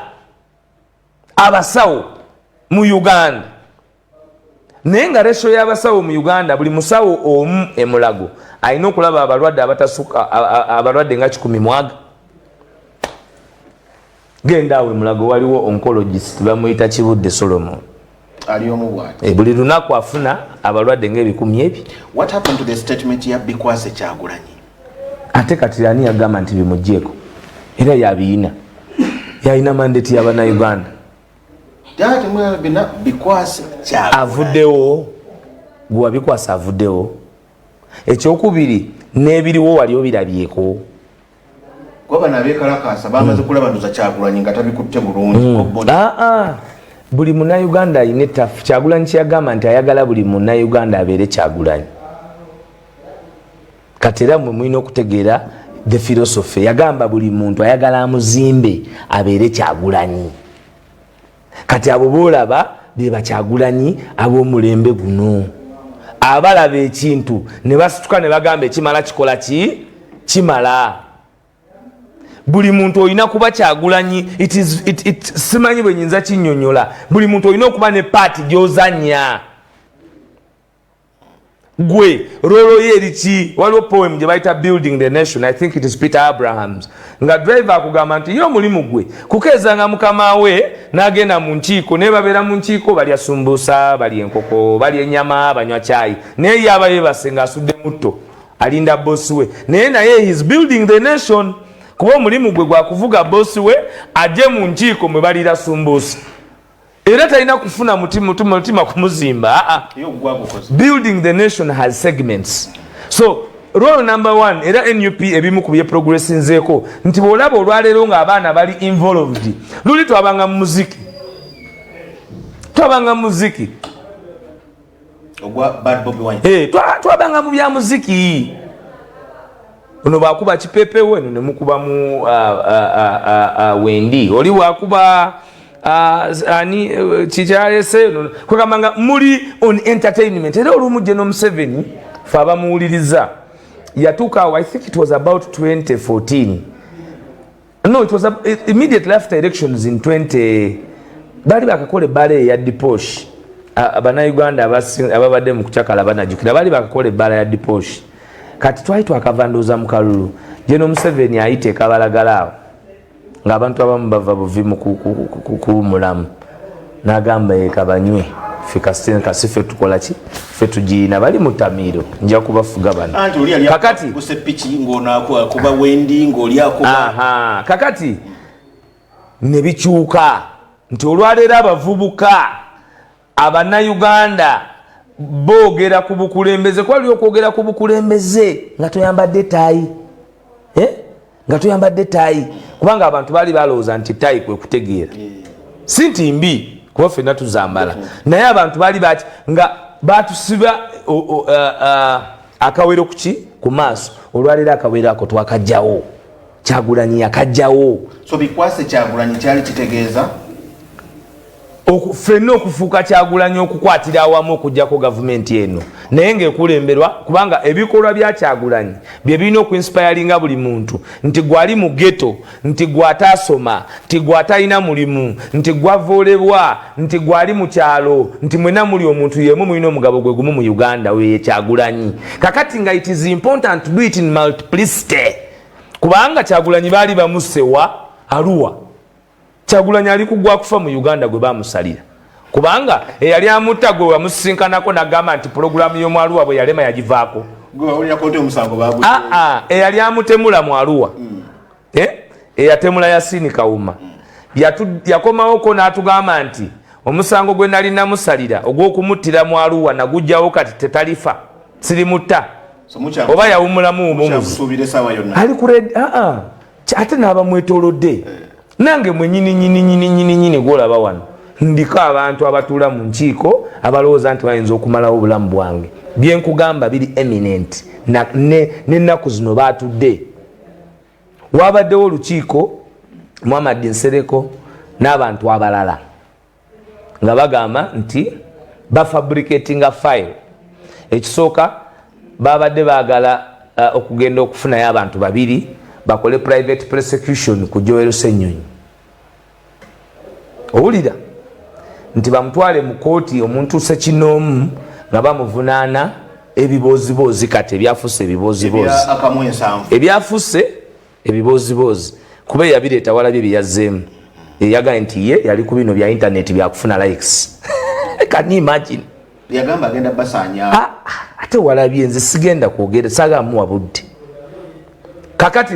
abasawo mu Uganda naye nga resho y'abasawo mu Uganda buli musawo omu emulago alina okulaba abalwadde abatasuka abalwadde nga 10 mwaga genda awe mulago waliwo oncologist bamuyita Kibudde Solomon buli lunaku afuna abalwadde ng'ebikumi ebi. What happened to the statement ya Bikwase Kyagulanyi? Ate kati ani yagamba nti bimuggyeko era yabiina yalina mandate y'Abannayuganda Bikwase Kyagulanyi avuddewo gwa Bikwase avuddewo ekyokubiri n'ebiriwo wali obirabyeko kuba nabekalakasa bamaze kulaba nduza Kyagulanyi nga tabikutte bulungi buli Munnayuganda ayina ttafu Kyagulanyi kyagamba nti ayagala buli Munnayuganda abeere Kyagulanyi kati era mwe mulina okutegeera the philosophy yagamba buli muntu ayagala amuzimbe abeere Kyagulanyi kati abo boolaba be Bakyagulanyi ab'omulembe guno abalaba ekintu ne basituka ne bagamba ekimala kikola ki kimala buli muntu olina kuba Kyagulanyi simanyi bwe nyinza kinnyonnyola buli muntu olina okuba ne paati gy'ozannya gwe rolo yeriki waliwo poem gye bayita Building the Nation. I think it is Peter Abrahams nga driver akugamba nti yo mulimu gwe kukeezanga mukama we n'agenda mu nkiiko naye babeera mu nkiiko balya sumbusa balya enkoko balya ennyama banywa caayi naye yaba yeebase ng'asudde mutto alinda bosi we naye he is building the nation kuba omulimu gwe gwa kuvuga bosi we ajje mu nkiiko mwe balira sumbusa era talina kufuna mutima kumuzimba building the nation has segments. So role number 1 era NUP ebimu ku bye progressinzeeko nti bw'olaba olwaleero ng'abaana bali involved luli twabanga mu muziki ogwa Bad Bobi Wine twabanga mu bya muziki ono bwakuba kipepe wenu ne mukuba mu Wendi oli wakuba ani kikyalese kwegambanga muli on entertainment era olumujje n'Omuseveni fe abamuwuliriza yatuuka I think it was about 2014 no it was immediately after elections in 20 bali bakakola ebbala eya Diposh Abannayuganda ababadde mu kucakala banajjukira bali bakakola ebbala ya Diposh kati twali twakavandooza mu kalulu je n'Omuseveni ayite ekabalagala awo ng'abantu abamu bava buvi mu kuwumulamu n'agamba eka banywe fikasitene kasife tukola ki fe tugina bali mutamiro nja kubafuga bano kakati kusepiki ngona kuba wendi ngoli akuba kakati ne bikyuka nti olwaleero abavubuka Abannayuganda boogera ku bukulembeze kwali okwogera ku bukulembeze nga toyambadde taayi nga toyambadde taayi kubanga abantu baali balowooza nti taayi kwe kutegeera si nti mbi kuba ffenna tuzambala naye abantu baali bati nga batusiba akawero kuki ku maaso olwaleero akawero ako twakajjawo Kyagulanyi yakajjawo so bikwase Kyagulanyi kyali kitegeeza ffenna okufuuka Kyagulanyi okukwatira awamu okuggyako gavumenti eno naye ng'ekulemberwa kubanga ebikolwa bya Kyagulanyi bye birina okuinsipayalinga buli muntu nti gwali mu ghetto nti gwataasoma nti gwatalina mulimu nti gwavoolebwa nti gwali mu kyalo nti mwena muli omuntu yemu mulina omugabo gwe gumu mu Uganda weye Kyagulanyi kakati nga it is important to do it in multiplicity kubanga Kyagulanyi baali bamusewa Arua Kyagulanyi ali kugwa kufa mu Uganda gwe bamusalira kubanga eyali amutta gwe wamusinkanako nagamba nti programu y'omu Arua bwe yalema yagivaako eyali amutemula mu Arua eyatemula Yasini Kawuma yakomawoko n'atugamba nti omusango gwe nali namusalira ogw'okumuttira mu Arua nagujjawo kati tetalifa sirimutta oba yawumulamu omuzi ali ku ate n'abamwetoolodde nange mwe nyini gwolaba wano ndiko abantu abatuula mu nkiiko abalowooza nti bayinza okumalawo obulamu bwange byenkugamba biri eminent n'ennaku zino baatudde wabaddewo olukiiko Muhammad Nsereko n'abantu abalala nga bagamba nti bafabricatinga file ekisooka babadde baagala okugenda okufunayo abantu babiri bakole private prosecution ku Joel Ssenyonyi owulira nti bamutwale mu kooti omuntu sekinoomu nga bamuvunaana ebibooziboozi kati ebyafusse ebibooziboozi kuba yabireeta walabye byeyazzeemu eyagaye nti ye yali ku bino bya intaneti byakufuna likes can you imagine yagamba agenda basanya ate walabye nze sigenda kwogera saagamuwa budde kakati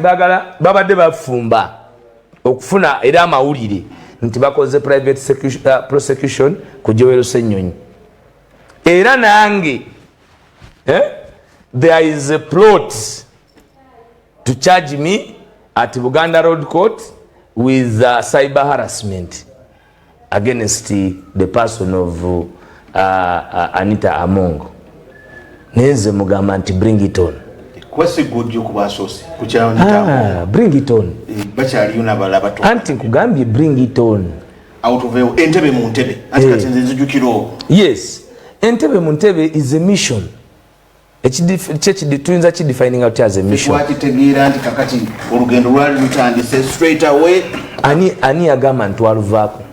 babadde bafumba okufuna era amawulire nti bakoze private prosecution ku Joel Ssenyonyi era nange there is a plot to charge me at Buganda Road Court with cyber harassment against the person of Anita Among nenze mugamba nti bring it on kwese godyo kubasosi kuchao bring it on bachali una balaba to anti kugambye bring it on out of Entebbe mu Ntebbe anti katenze nzijukiro yes Entebbe mu Ntebbe is a mission tuyinza kidefining out as a mission wakitegeera anti kakati olugendo lwali lutandise straight away ani agamba ntwaluvaako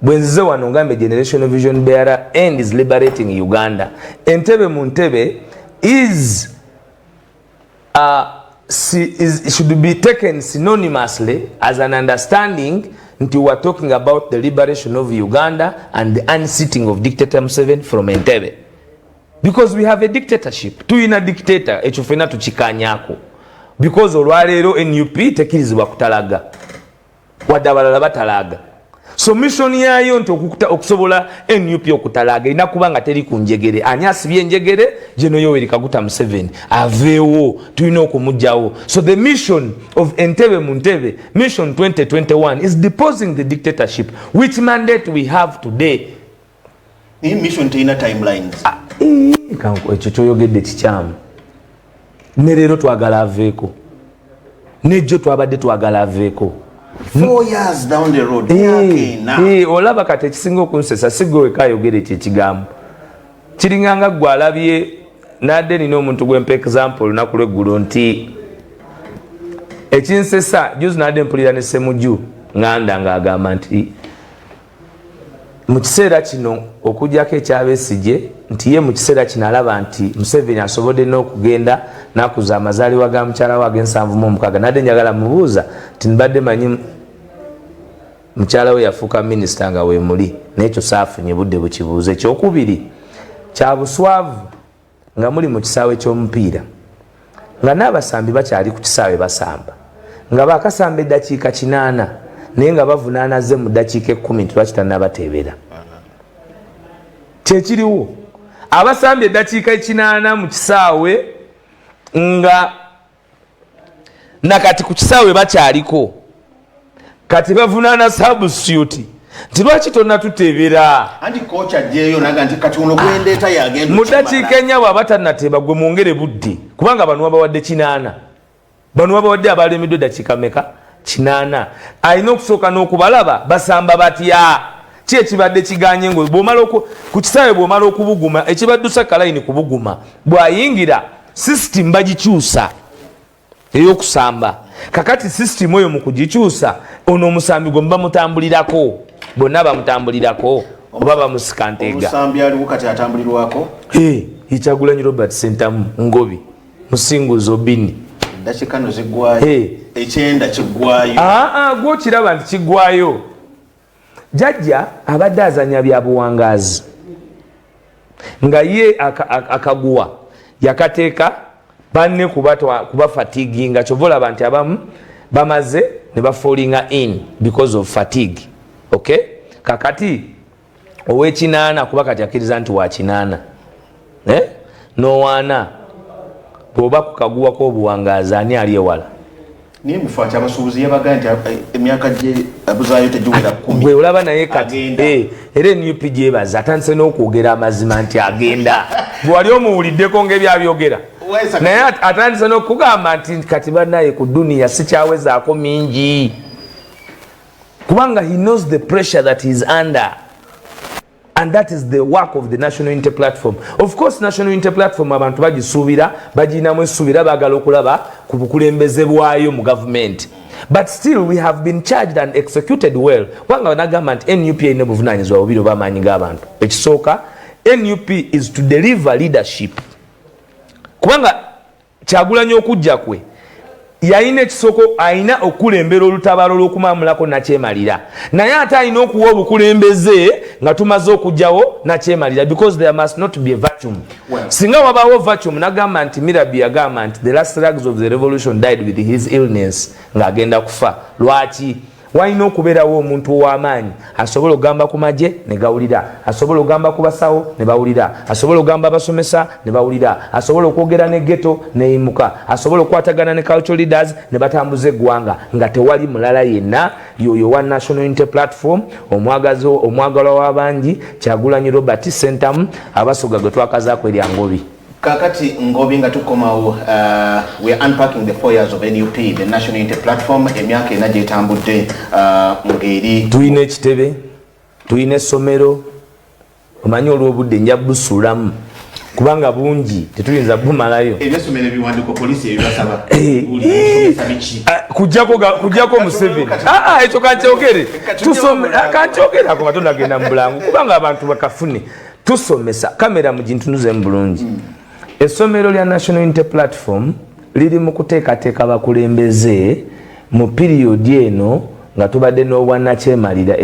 bwenzize wano ngambe generational vision bearer and is liberating Uganda Entebbe mu Ntebbe is should be taken synonymously as an understanding until we are talking about the liberation of Uganda and the unseating of dictator Museveni from Entebbe because we have a dictatorship tuyina dictator ekyo fena tukikanyako because olwaleero NUP tekirizibwa kutalaga wadde abalala batalaga so mission yayo nti okusobola NUP okutalaga ina kubanga teri kunjegere ani asibye enjegere General Yoweri Kaguta Museveni aveewo tulina okumugjawo so the mission of Entebbe mu Ntebbe mission 2021 is deposing the dictatorship which mandate we have today in mission teina timelines kanko ekyo kyoyogedde kikyamu ne leero twagala aveeko nejjo twabadde twagala aveeko 4 years down the road olaba kati ekisinga okunsesa sigwe kayogere kyekigambo kiringanga gwe alabye nadde nina omuntu gwempa example lunaku lweggulo nti ekinsesa juzi nadde mpulira ne Ssemuju nganda ng'agamba nti mu kiseera kino okugjako ekyabesigye nti ye mu kiseera kino alaba nti Museveni asobodde n'okugenda nakuza amazaalibwa ga mukyala we ag'ensanvu mu mukaaga nadde njagala mubuuza nti nibadde manyi mukyala we yafuuka minisita nga we muli n'ekyo saafunye budde bukibuuze. Ekyokubiri kya buswavu nga muli mu kisaawe ky'omupiira nga n'abasambi bakyali ku kisaawe basamba nga bakasamba eddakiika 8 naye nga bavunaanaze mu ddakiika 10 tebakitanabateebera. Kyekiriwo abasambye eddakiika 8 mu kisaawe nga nakati ku kisaawe bakyaliko kati bavunaana substitute nti lwaki tonna tuteebera mu ddakiika 4 bw'aba tannateeba gwe mwongere budde kubanga bano babawadde 8 bano babawadde abalemeddwe eddakiika meka 8 alina okusooka n'okubalaba basamba batya ki ekibadde kiganye ngo ku kisaawe bw'omala okubuguma ekibadde osakalayini kubuguma bw'ayingira system bagikyusa ey'okusamba kakati system oyo mu kugikyusa ono omusambi gwe muba mutambulirako bonna bamutambulirako oba bamusika ntega Kyagulanyi Robert Sentamu Ngobi musinguzo bini dakikano zigwayo ekyenda kiggwayo gwokiraba nti kiggwayo. Jajja abadde azanya bya buwangazi nga ye akaguwa yakateeka banne kuba fatigue nga kyova olaba nti abamu bamaze ne bafallinga in because of fatigue. Okay, kakati ow'ekinaana kuba kati akkiriza nti wa 8 n'owaana bw'oba kukaguwako obuwangazi ani ali ewala niye mufa kyabasuubuzi yabaga nti emyaka gye abuzaayo tegiwera 10 gwe olaba naye kati era NUP gyebaza atandise n'okwogera amazima nti agenda bwewali omuwuliddeko ng'ebyabyogera naye atandise n'okugamba nti kati bannaye ku duniya sikyawezaako mingi kubanga he knows the pressure that he is under. And that is the work of the National Unity Platform. Of course, National Unity Platform abantu bagisuubira baginamu essuubira baagala okulaba ku bukulembeze bwayo mu government. But still we have been charged and executed well. Kubanga banagamba nti NUP erina buvunaanyizibwa bubiri obw'amaanyi g'abantu. Ekisooka, NUP is to deliver leadership. Kubanga Kyagulanyi okujja kwe yalina ekisoko alina okulembera olutabaalo olw'okumamulako nakyemalira naye ate alina okuwa obukulembeze nga tumaze okugjawo nakyemalira because there must not be a vacuum. Singa wabaawo vacuum nagamba nti Mirabi yagamba nti the last slugs of the revolution died with his illness ng'agenda kufa. Lwaki? Walina okubeerawo omuntu ow'amaanyi asobola okugamba ku magye ne gawulira, asobola okugamba ku basawo ne bawulira, asobola okugamba abasomesa ne bawulira, asobola okwogera ne ghetto ne yimuka, asobola okukwatagana ne cultural leaders ne batambuza eggwanga nga tewali mulala yenna. Yoyo wa National Unity Platform omwagalwa w'abangi Kyagulanyi Robert Sentamu abasoga gwe twakazaako erya Ngobi. Kakati Ngobi nga tukomawo we are unpacking the 4 years of NUP, the National Unity Platform. Emyaka ena gyetambudde ngeri tuyina ekitebe tuyina essomero omanyi olw'obudde nja busulamu kubanga bungi tetuyinza bumalayo. Ebyessomero ebiwandiiko poliisi ebibasaba kujjako Museveni ekyo kankyogere tusome kankyogere ako Katonda agenda mu bulangu kubanga abantu bakafune tusomesa kamera mu gintunuze mu bulungi. Essomero lya National Unity Platform liri mu kuteekateeka bakulembeze mu periodi eno nga tubadde n'obwannakyemalira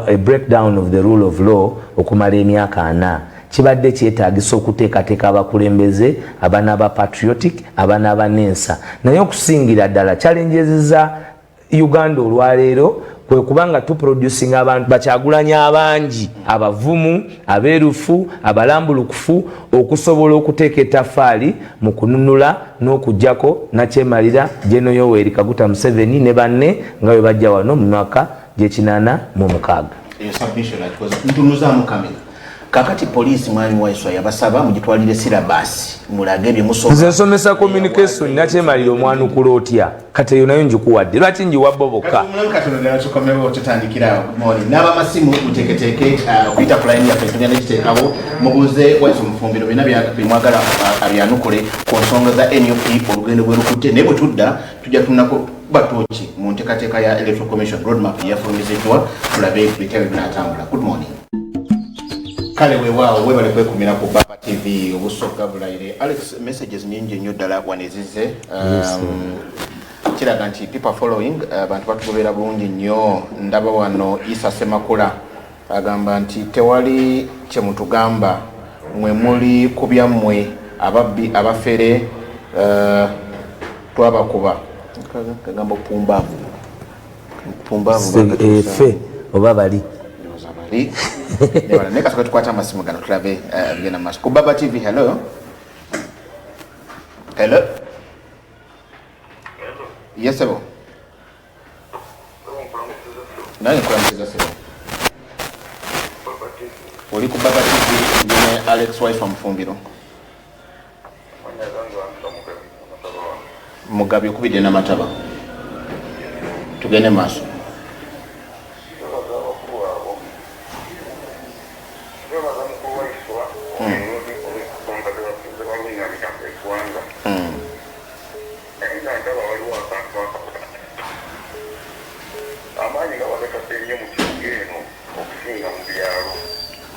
a breakdown of the rule of law okumala emyaka 4. Kibadde kyetaagisa okuteekateeka abakulembeze abaana aba patriotic abaana abanensa naye okusingira ddala challenges za Uganda olwaleero kwe kubanga tuproducing abantu Bakyagulanyi abangi abavumu abeerufu abalambulukufu okusobola okuteeka ettaffaali mu kununula n'okuggyako nakyemalira General Yoweri Kaguta Museveni ne banne nga bwe bajja wano mu mwaka gye86. Kakati poliisi mwami waiswa yabasaba mugitwalire silabasi mulage bye musoma. Nze nsomesa communication nakyemalira omwanukula otya kati eyo nayo njikuwadde lwaki njiwabbo bokka. N'abamasimu muteeketeeke okuyita ku line yaffe tugenda kiteekawo mubuuze waiswa mufumbiro bina bimwagala abyanukule ku nsonga za NUP olugendo bwe lukutte naye bwe tudda tujja tunako batoki mu nteekateeka ya Electoral Commission roadmap yafulumiziddwa tulabe bitebe binatambula. Good morning. Kale weewaawo webale kwekumira ku Baba TV obusooka bulaire. Alex, messages nyingi nnyo ddala wanezize kiraga nti people following abantu batugobera bulungi nnyo. Ndaba wano Isa Semakula agamba nti tewali kye mutugamba mwe muli ku byammwe ababbi abafere twabakuba kagamba pumbavu efe oba bali ne kasoko tukwata amasimu gano tulabe bigenda maaso ku Baba TV. Hello. Yes, sir. Nani kulamukiza sebo? Oli ku Baba TV ndine Alex Wise from Fumbiro. Mugabi okubidde n'amataba. Tugende maaso.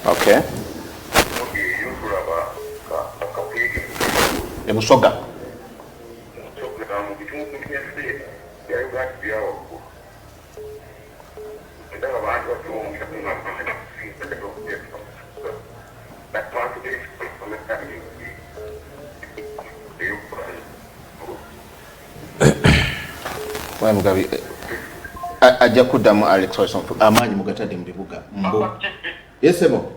Okay. Ebusoga. Wa Mugabi ajja kuddamu Alex Wilson amaanyi mugatadde mu bibuga mbo. Yesebo.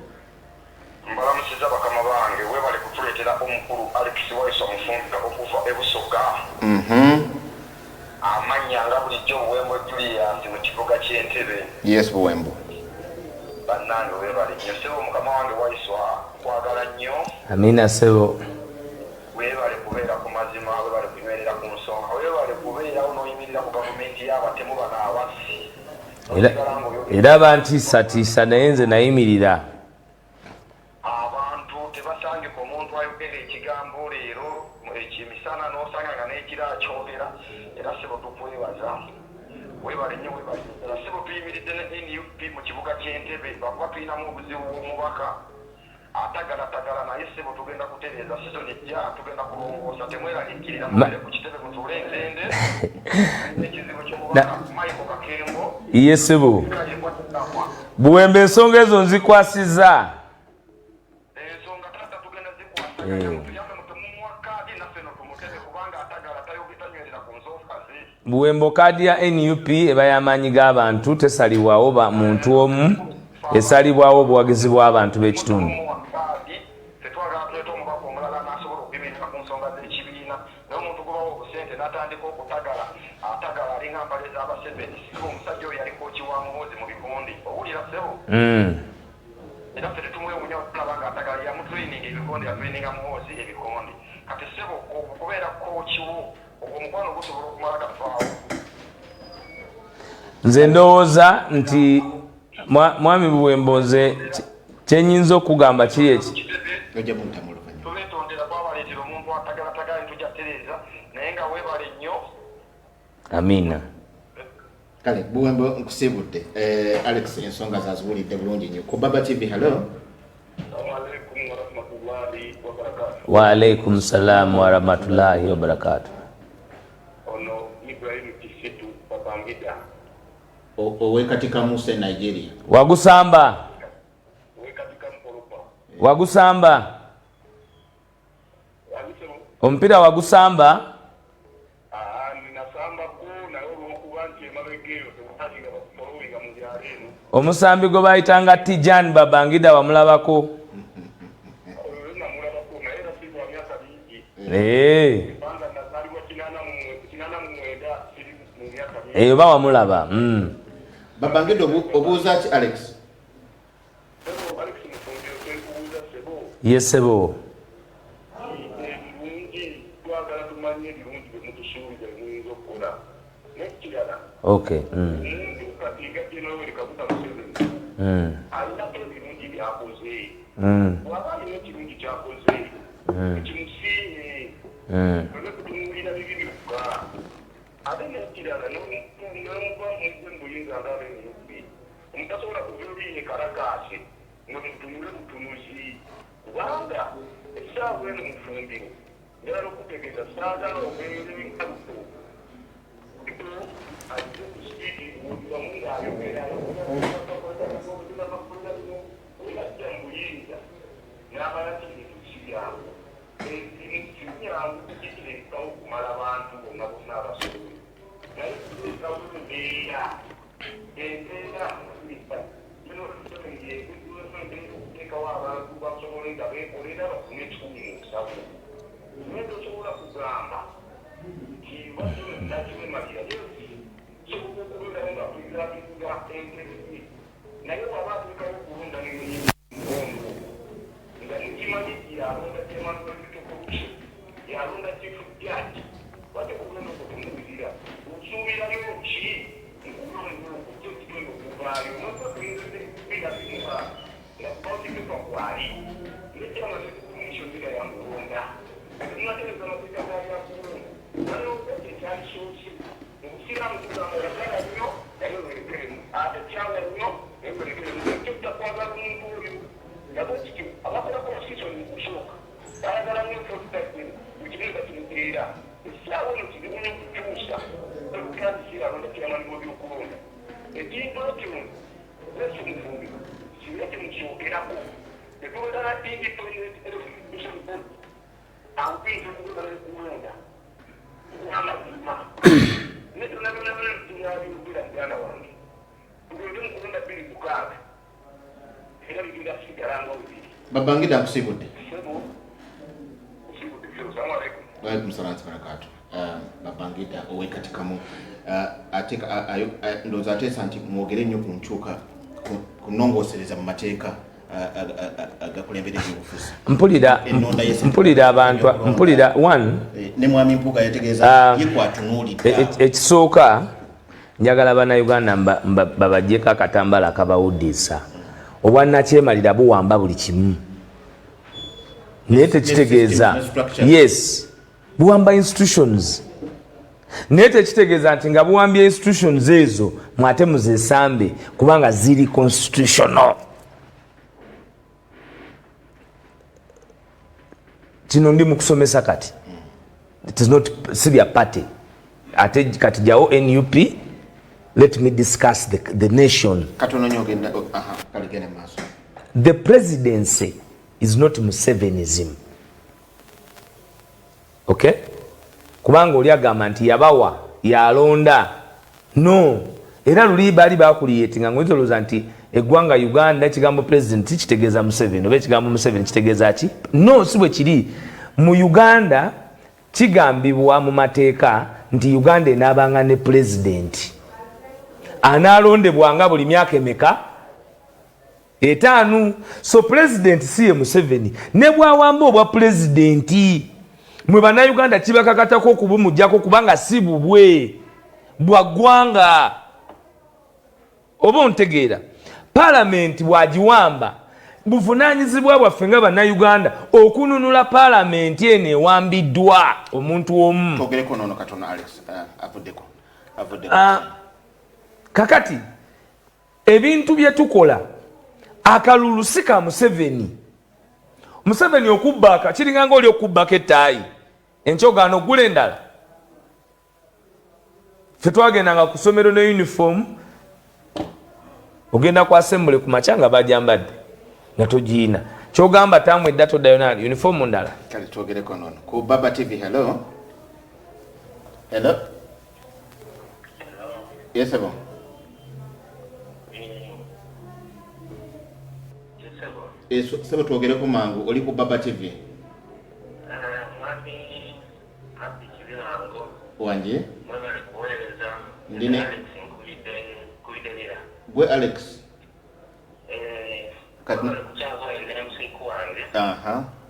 Mbalamusiza bakama bange webale kutuleetera omukulu Alex Wilson Mufumbi okuva ebusoga. Amanya nga bulijjo Buwembo Julius mu kibuga ky'Entebbe. Yes, Buwembo. Bannange webale nnyo sebo mukama wange Waiswa kwagala nnyo. Amina sebo. Webale kubeera ku mazima, webale kunywerera ku nsonga, webale kubeera onooyimirira ku gavumenti y'abatemu bano abasi. Era bantiisatiisa naye nze nayimirira. Abantu tebasangika omuntu ayogera ekigambo leero ekimisana n'osanga nga n'ekira akyogera era sebo tukwebaza. Webale nnyo webale. Era sebo tuyimiridde ne NUP mu kibuga ky'Entebbe bakuba tulinamu obuzibu bw'omubaka atagalatagala naye sebo tugenda kutereeza sizoni ejja tugenda kulongoosa temweraliikirira mubere ku kitebe mutuule ensende ekizibu ky'omubaka Michael Kakembo. Iye sebo Buwembe ensonga ezo nzikwasiza. Ensonga tata tugenda zikwasiza tuyambe mutemumwa kaadi naffe no tumutebe kubanga atagala tanywerera ku nsonga ze. Buwembo kaadi ya NUP eba y'amaanyi g'abantu tesalibwawo ba muntu omu esalibwawo obuwagizi bw'abantu b'ekitundu. Era ffe tetumwe obunya okulaba nga atagala yamutraining ebikondi yatraininga muhoozi ebikondi kati sebo okubeera kookiwo omukwano gusobola okumala gafaawo. Nze ndowooza nti mwami Buwembo nze kyenyinza okugamba kiri eki tubeetondera kwabaleetera omuntu atagalatagala tujja tereeza naye nga weebale nnyo. Amina. Kale Buwembo nkusibudde Alex ensonga zaziwulidde bulungi nnyo ku Baba TV. Hello. Wa alaikum salam wa rahmatullahi wa barakatuh. Ono Ibrahim Kisitu Babangida. Owe katika Muse Nigeria. Wagusamba. Owe katika Mpolupa. Wagusamba. Ompira wagusamba. Omusambi gwe bayitanga Tijan Babangida wamulabako. Eyo ba wamulaba. Babangida obuuza ki Alex? Yes sebo. Okay. Babangida akusibudde. Waalaikum salaam barakatuh. Babangida owekatikamu ateeka ndowooza ateesa nti mwogere nnyo ku nkyuka kunongosereza mu mateeka agakulembera ebyobufuzi. Mpulira abantu mpulira one ne mwami Mpuuga yategeeza ye kwatunuulidde. Ekisooka njagala bannayuganda babaggyeko akatambala akabawuddisa. Obwannakyemalira buwamba buli kimu naye tekitegeeza yes buwamba institutions naye tekitegeeza nti nga buwambye institutions ezo mwate muzesambe kubanga ziri constitutional. Kino ndi mu kusomesa kati it is not Syria party ate kati jawo NUP. Let me discuss the nation. The presidency is not Musevenism. Okay? Kubanga oli agamba nti yabawa yalonda. No. Era luli bali bakuliyetinga ngozoloza nti eggwanga Uganda ekigambo president kitegeeza Museveni oba ekigambo Museveni kitegeeza ki? No, si bwe kiri. Mu Uganda kigambibwa mu mateeka nti Uganda enaabanga ne president. Analondebwanga buli myaka emeka 5. So president siye Museveni ne bwawamba obwa presidenti mwe bannayuganda kibakakatako okubumujjako kubanga si bubwe bwa ggwanga. Oba ontegeera parliament bwagiwamba buvunaanyizibwa bwaffe nga bannayuganda okununula parliament eno ewambiddwa omuntu omu. Kakati ebintu bye tukola akalulu si ka Museveni. Museveni okubbaka kiringa ng'oli okubbaka ettaayi enkyogano oggula endala. Ffe twagendanga ku ssomero ne uniform ogenda ku assembly ku makya nga bajambadde nga togiina kyogamba tamu edda toddayo naali uniform ndala. Kale twogereko noono ku Baba TV. Hello. Hello. Yes, sir. Sebo twogereko mangu oli ku Baba TV. Wanje ndine gwe Alex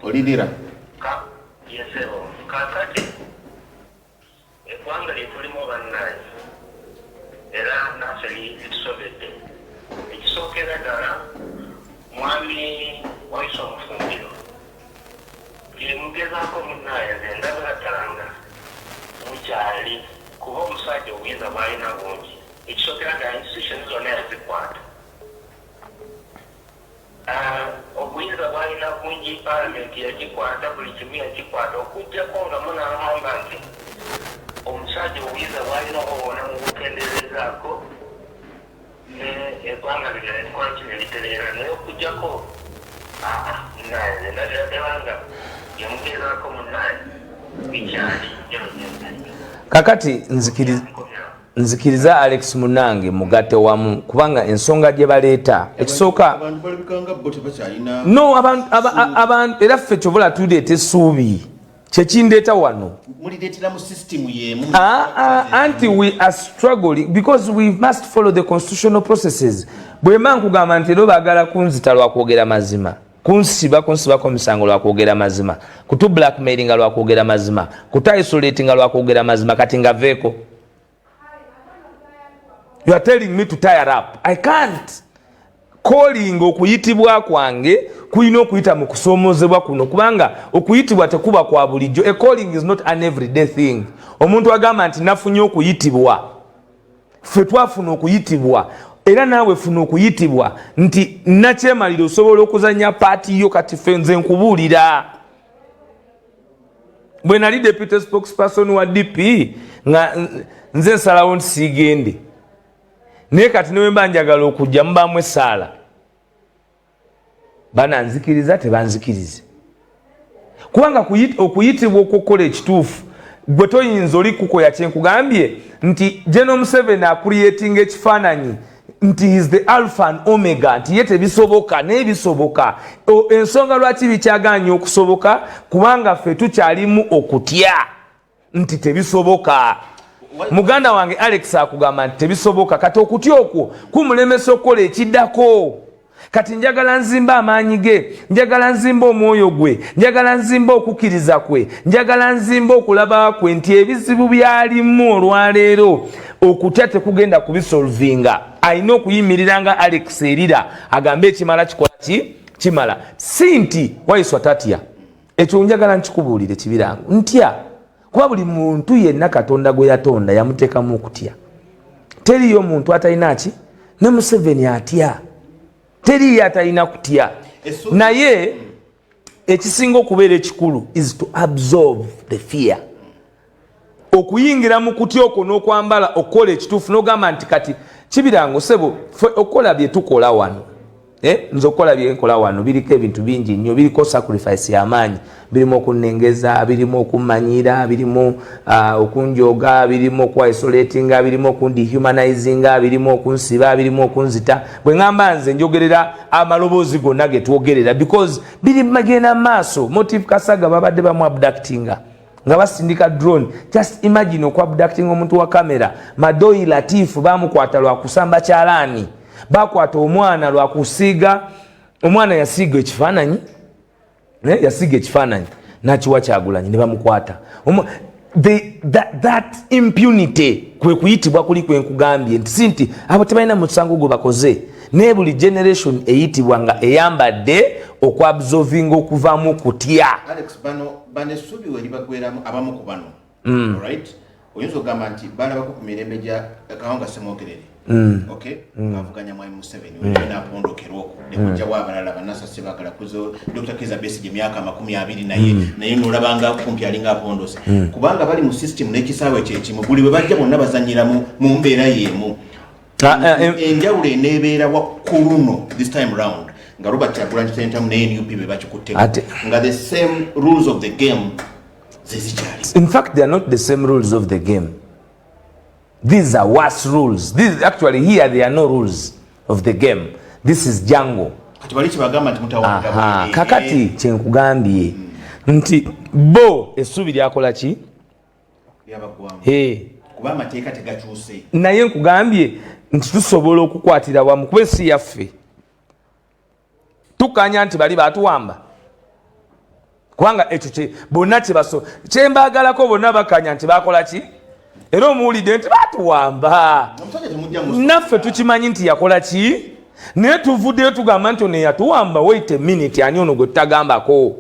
olidira yesebo kakati ekwanga litulimo bannaye era naffe litusobedde ekisookera ddala mwami waiso omufumbiro yemugezaako munnaye ze ndagalatanga mukyali kuba omusajja obuyinza bwalina bungi ekisookera ddala institution zonna yazikwata obuyinza bwalina bungi palamenti yagikwata buli kimu yagikwata okujjako nga munagamba nti omusajja obuyinza bwalina obubona mu bukenderezaako eggwanga lino netikola kino litereera naye okujjako munaye ndabirabanga yamugezaako munaye bikyali kakati nzikiriza Alex Munange mugate wamu kubanga ensonga gye baleeta ekisooka abantu balibikanga bo tebakyalina no abantu era ffe kyobola tuleeta essuubi kyekindeta wano muliretera mu system yemu anti we are struggling because we must follow the constitutional processes. Bwema nkugamba nti ero baagala kunzita lwakwogera mazima, kunsibako misango lwakwogera mazima, kutu blackmailinga lwakwogera mazima, kutu isolatinga lwakwogera mazima, kati nga veeko. You are telling me to tire up. I can't. Calling okuyitibwa kwange kuyina okuyita mu kusoomozebwa kuno kubanga okuyitibwa tekuba kwa bulijjo. A calling is not an everyday thing. Omuntu agamba nti nafunye okuyitibwa, ffe twafuna okuyitibwa era naawe funa okuyitibwa nti nakyemalira osobola okuzanya paati yo. Kati ffe nze nkubuulira bwe nali deputy spokesperson wa DP nga nze nsalawo nti siigende, naye kati newe mba njagala okujja mubaamu essaala bananzikiriza tebanzikirize kubanga okuyitibwa okukola ekituufu gwe toyinza oli kukoya kyenkugambye nti General Museveni akurietinga ekifaananyi nti is the alpha and omega nti ye tebisoboka n'ebisoboka. Ensonga lwaki bikyaganya okusoboka kubanga ffe tukyalimu okutya nti tebisoboka. Muganda wange Alex akugamba nti tebisoboka, kati okutya okwo kumulemesa okukola ekiddako. Kati njagala nzimba amaanyi ge, njagala nzimba omwoyo gwe, njagala nzimba okukkiriza kwe, njagala nzimba okulaba kwe nti ebizibu byalimu olwaleero okutya tekugenda kubisolvinga. Alina okuyimirira nga Alex erira agambe ekimala kikola ki kimala, si nti wayiswa tatya. Ekyo njagala nkikubuulire kibirangu ntya kuba buli muntu yenna Katonda gwe yatonda yamuteekamu okutya. Teriyo muntu atalina ki ne Museveni atya, teriyo atalina kutya. Naye ekisinga okubeera ekikulu is to absorb the fear. Okuyingira mu kutya okwo n'okwambala okukola ekituufu n'ogamba nti kati kibirango sebo okukola bye tukola wano. Nze okukola bye nkola wano biriko ebintu bingi nnyo, biriko sacrifice y'amaanyi, birimu okunnengeza, birimu okummanyira, birimu okunjoga, birimu okwisolatinga, birimu okundehumaninga, birimu okunsiba, birimu okunzita. Bwe ngamba nze njogerera amaloboozi gonna ge twogerera because biri magenda maaso. Motive Kasaga babadde bamu abductinga nga basindika drone. Just imagine okwabductinga omuntu wa kamera. Madoyi Latifu bamukwata lwa kusamba kyalaani, bakwata omwana lwa kusiiga, omwana yasiiga ekifaananyi, yasiiga ekifaananyi nakiwa Kyagulanyi ne bamukwata. That impunity kwe kuyitibwa kuli kwe nkugambye nti si nti abo tebalina musango gwe bakoze. Ne buli generation eyitibwa nga eyambadde okwabsolvinga okuvaamu kutya. Alex bano essuubi we libaggweramu abamu ku bano. Alright? Oyinza okugamba nti balabako ku mirembe gya Kawanga Ssemwogerere. Okay? Bavuganya Mwami Museveni n'apondokerwa okwo ne kujjawo abalala bannasasi bagala kuzo Dr. Kizza Besigye myaka 20 naye n'olabanga kumpi alinga apondose kubanga bali mu system n'ekisaawe kyekimu buli bwe bajja bonna bazanyira mu mbeera y'emu. Enjawulo eneebeera ku luno this time round nga Robert Kyagulanyi Ssentamu ne NUP be bakikutteko nga the same rules of the game zezikyali. In fact, they are not the same rules of the game. These are worse rules. These actually here there are no rules of the game. This is jungle. Kakati kyenkugambye nti bo essuubi lyakola ki? Kuba amateeka tegakyuse. Naye nkugambye nti tusobola okukwatira wamu kuba ensi yaffe. Tukanya nti bali batuwamba. Kubanga ekyo bonna kyembaagalako bonna bakanya nti bakola ki? Era omuwulidde nti batuwamba. Naffe tukimanyi nti yakola ki? Naye tuvuddeyo tugamba nti ono yatuwamba. Wait a minute, ani ono gwe tutagambako?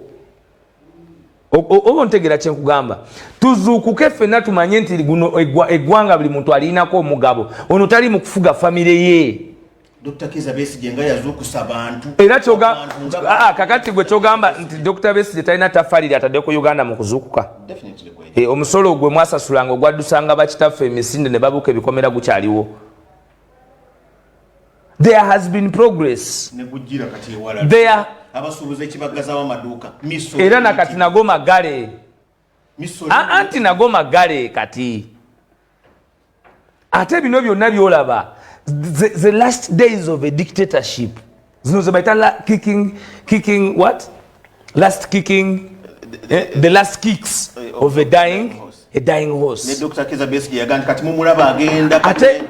Oba ntegeera kye nkugamba. Tuzuukuke ffenna tumanye nti guno eggwanga buli muntu alinako omugabo. Ono tali mu kufuga famire ye. Dr. Kizza Besigye nga yazuukusa abantu. Era kakati gwe kyogamba nti Dr. Besigye talina tafalire atadde ku Uganda mu kuzuukuka. Definitely. Omusolo gwe mwasasulanga ogwaddusanga bakitaffe emisinde ne babuuka ebikomera gukyaliwo. There has been progress. Abasuubuza ekibaggazawo amaduuka. Era nakati nago magale. Anti nago magale kati. Ate bino byonna byolaba. The last days of a dictatorship. Zino ze baita kicking what? Last kicking. the last kicks of a dying horse. Ne Dr. Kizza Besigye yagamba kati mumulaba agenda ate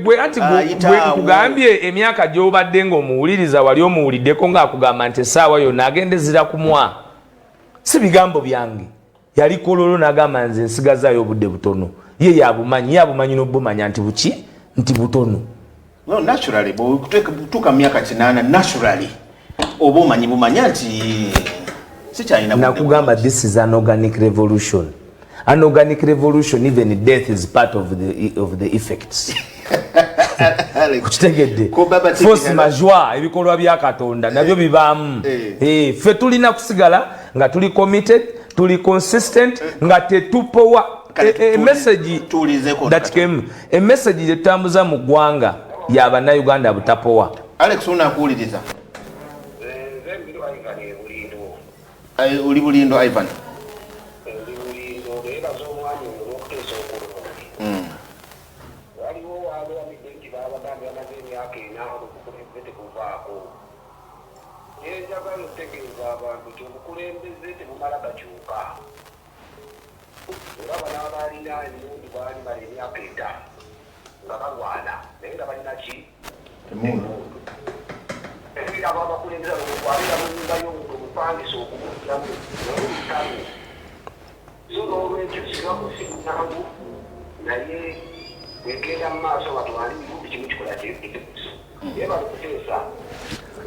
gwe anti gwe kugambye emyaka gy'obadde ng'omuwuliriza wali omuwuliddeko ng'akugamba nti essaawa yonna agendezera kumwa. Si bigambo byange. Yali kololo n'agamba nze nsigazaayo obudde butono. Ye yabumanyi n'obumanya nti buki nti butono. Well, naturally, tuka myaka 8 naturally. Oba omanyi bumanya nti sikyalina budde. Nakugamba this is an organic revolution. An organic revolution, even death is part of the effects. Kukitegedde. Force majeure ebikolwa bya Katonda nabyo bibaamu. Ffe tulina kusigala nga tuli committed, tuli consistent, nga tetupowa message that came. A message etambuza mu ggwanga y'Abannayuganda butapowa. Alex unakuwuliriza. Uli Bulindo Ivan.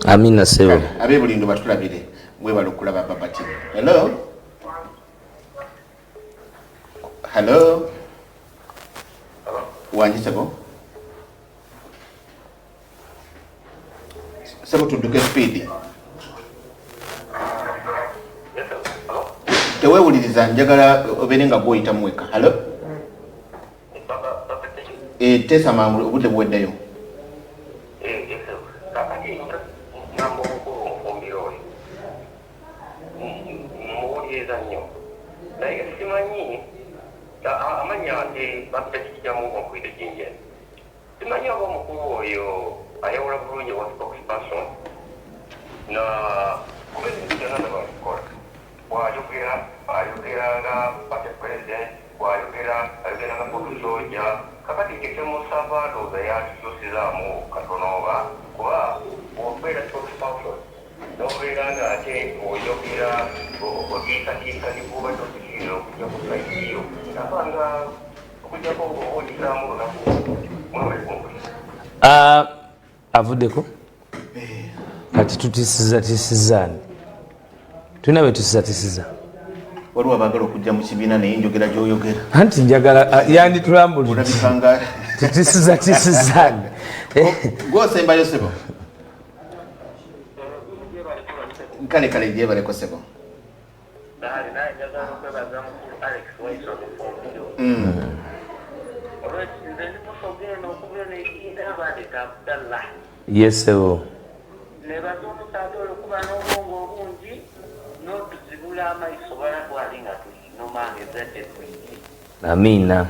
Amina sebo. Abe Bulindo batulabire mwe balokulaba babati. Hello. Hello. Wanjisebo. Sebo tuduke speed. Tewewuliriza njagala oberenga gwoyita mweka. Hello. Tesa mangu obudde buweddeyo. Avuddeko kati tutisizani tulina bwe tusiza waliwo abagala okujja mu kibiina naye njogera gy'oyogera anti njagala yanditulambulira tutisizani gwosembayo sebo kale gyebaleko sebo Yes, sir. Amina.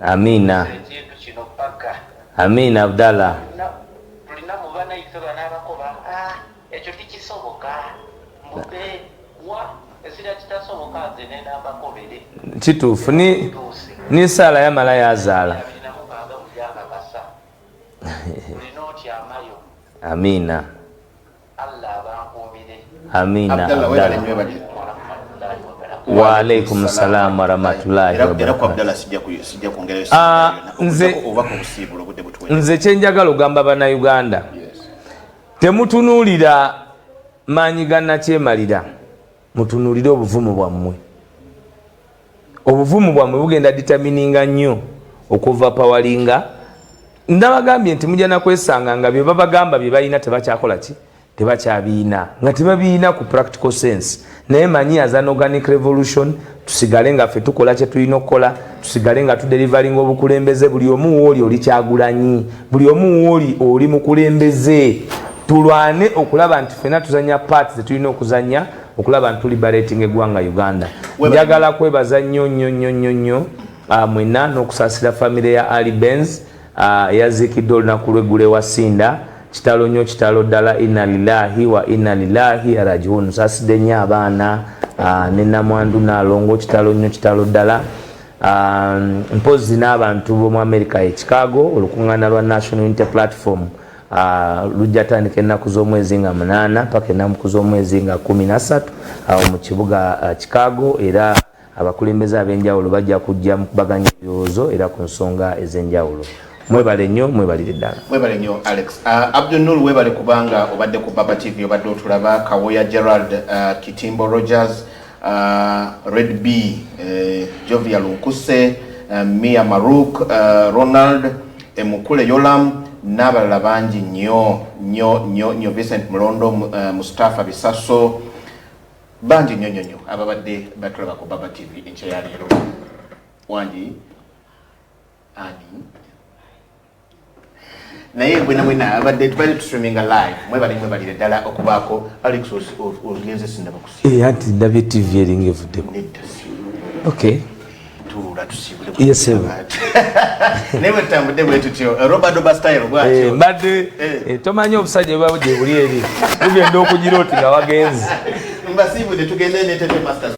Amina. Amina Abdallah. Kituufu ni sala yamala yazaala. Amina. Amina. Wa alaikum salam wa rahmatullahi wa barakatuh. Nze kyenjagala ogamba bannayuganda temutunuulira maanyi ga nakyemalira, mutunuulire obuvumu bwammwe. Obuvumu bwammwe bugenda ditamininga nnyo okuva pawalinga. Ndabagambye nti mujja nakwesanga nga bye babagamba bye balina tebakyakola ki, tebakyabiina, nga tebabiina ku practical sense. Naye manyi as an organic revolution tusigale nga ffe tukola kye tulina okukola, tusigale nga tudelivaringa obukulembeze. Buli omu wooli oli Kyagulanyi, buli omu wooli oli mukulembeze. Tulwane okulaba nti ffena tuzanya parts zetulina okuzanya okulaba nti tuliberating eggwanga Uganda. Njagala kwebaza nnyo mwena n'okusaasira famire ya Ali Benz eyaziikiddwa olunaku lw'eggulu Wasinda. Kitalo nnyo, kitalo ddala. Inna lillahi wa inna lillahi rajiun. Nsaasidde nnyo abaana ne Namwandu Nalongo. Kitalo nnyo, kitalo ddala. Mpozi n'abantu b'omu America e Chicago olukuŋŋaana lwa National Unity Platform lujja tandika ennaku z'omwezi nga 8 paka ennaku z'omwezi nga 13 awo mu kibuga Chicago, era abakulembeze ab'enjawulo bajja kujja mu kubaganya ebirowoozo era ku nsonga ez'enjawulo. Mwebale nnyo, mwebalire ddala. Mwebale nnyo Alex. Abdul Nur webale kubanga obadde ku Baba TV, obadde otulaba. Kawoya Gerald, Kitimbo Rogers, Red B, Jovia Lunkuse, Mia Maruk, Ronald, Mukule Yolam, n'abalala bangi nnyo, Vincent Mulondo, Mustafa Bisaso, bangi nnyo ababadde batulaba ku Baba TV enkya ya leero. Wangi ani naye bwena abadde tubali streaming live. Mwebalire ddala okubaako. Alex ogenze sinaba kusiba anti ndabye TV eringa evuddeko. Okay, tuula tusibule. Yes, sir. Newe tambudde bwe tutyo. Robert Doba style bwatyo. Mbadde tomanyi obusajja bwabwe gye buli eri. Tugenda okugira oti nga wagenze. Mbasibule tugende ne Tete Masters.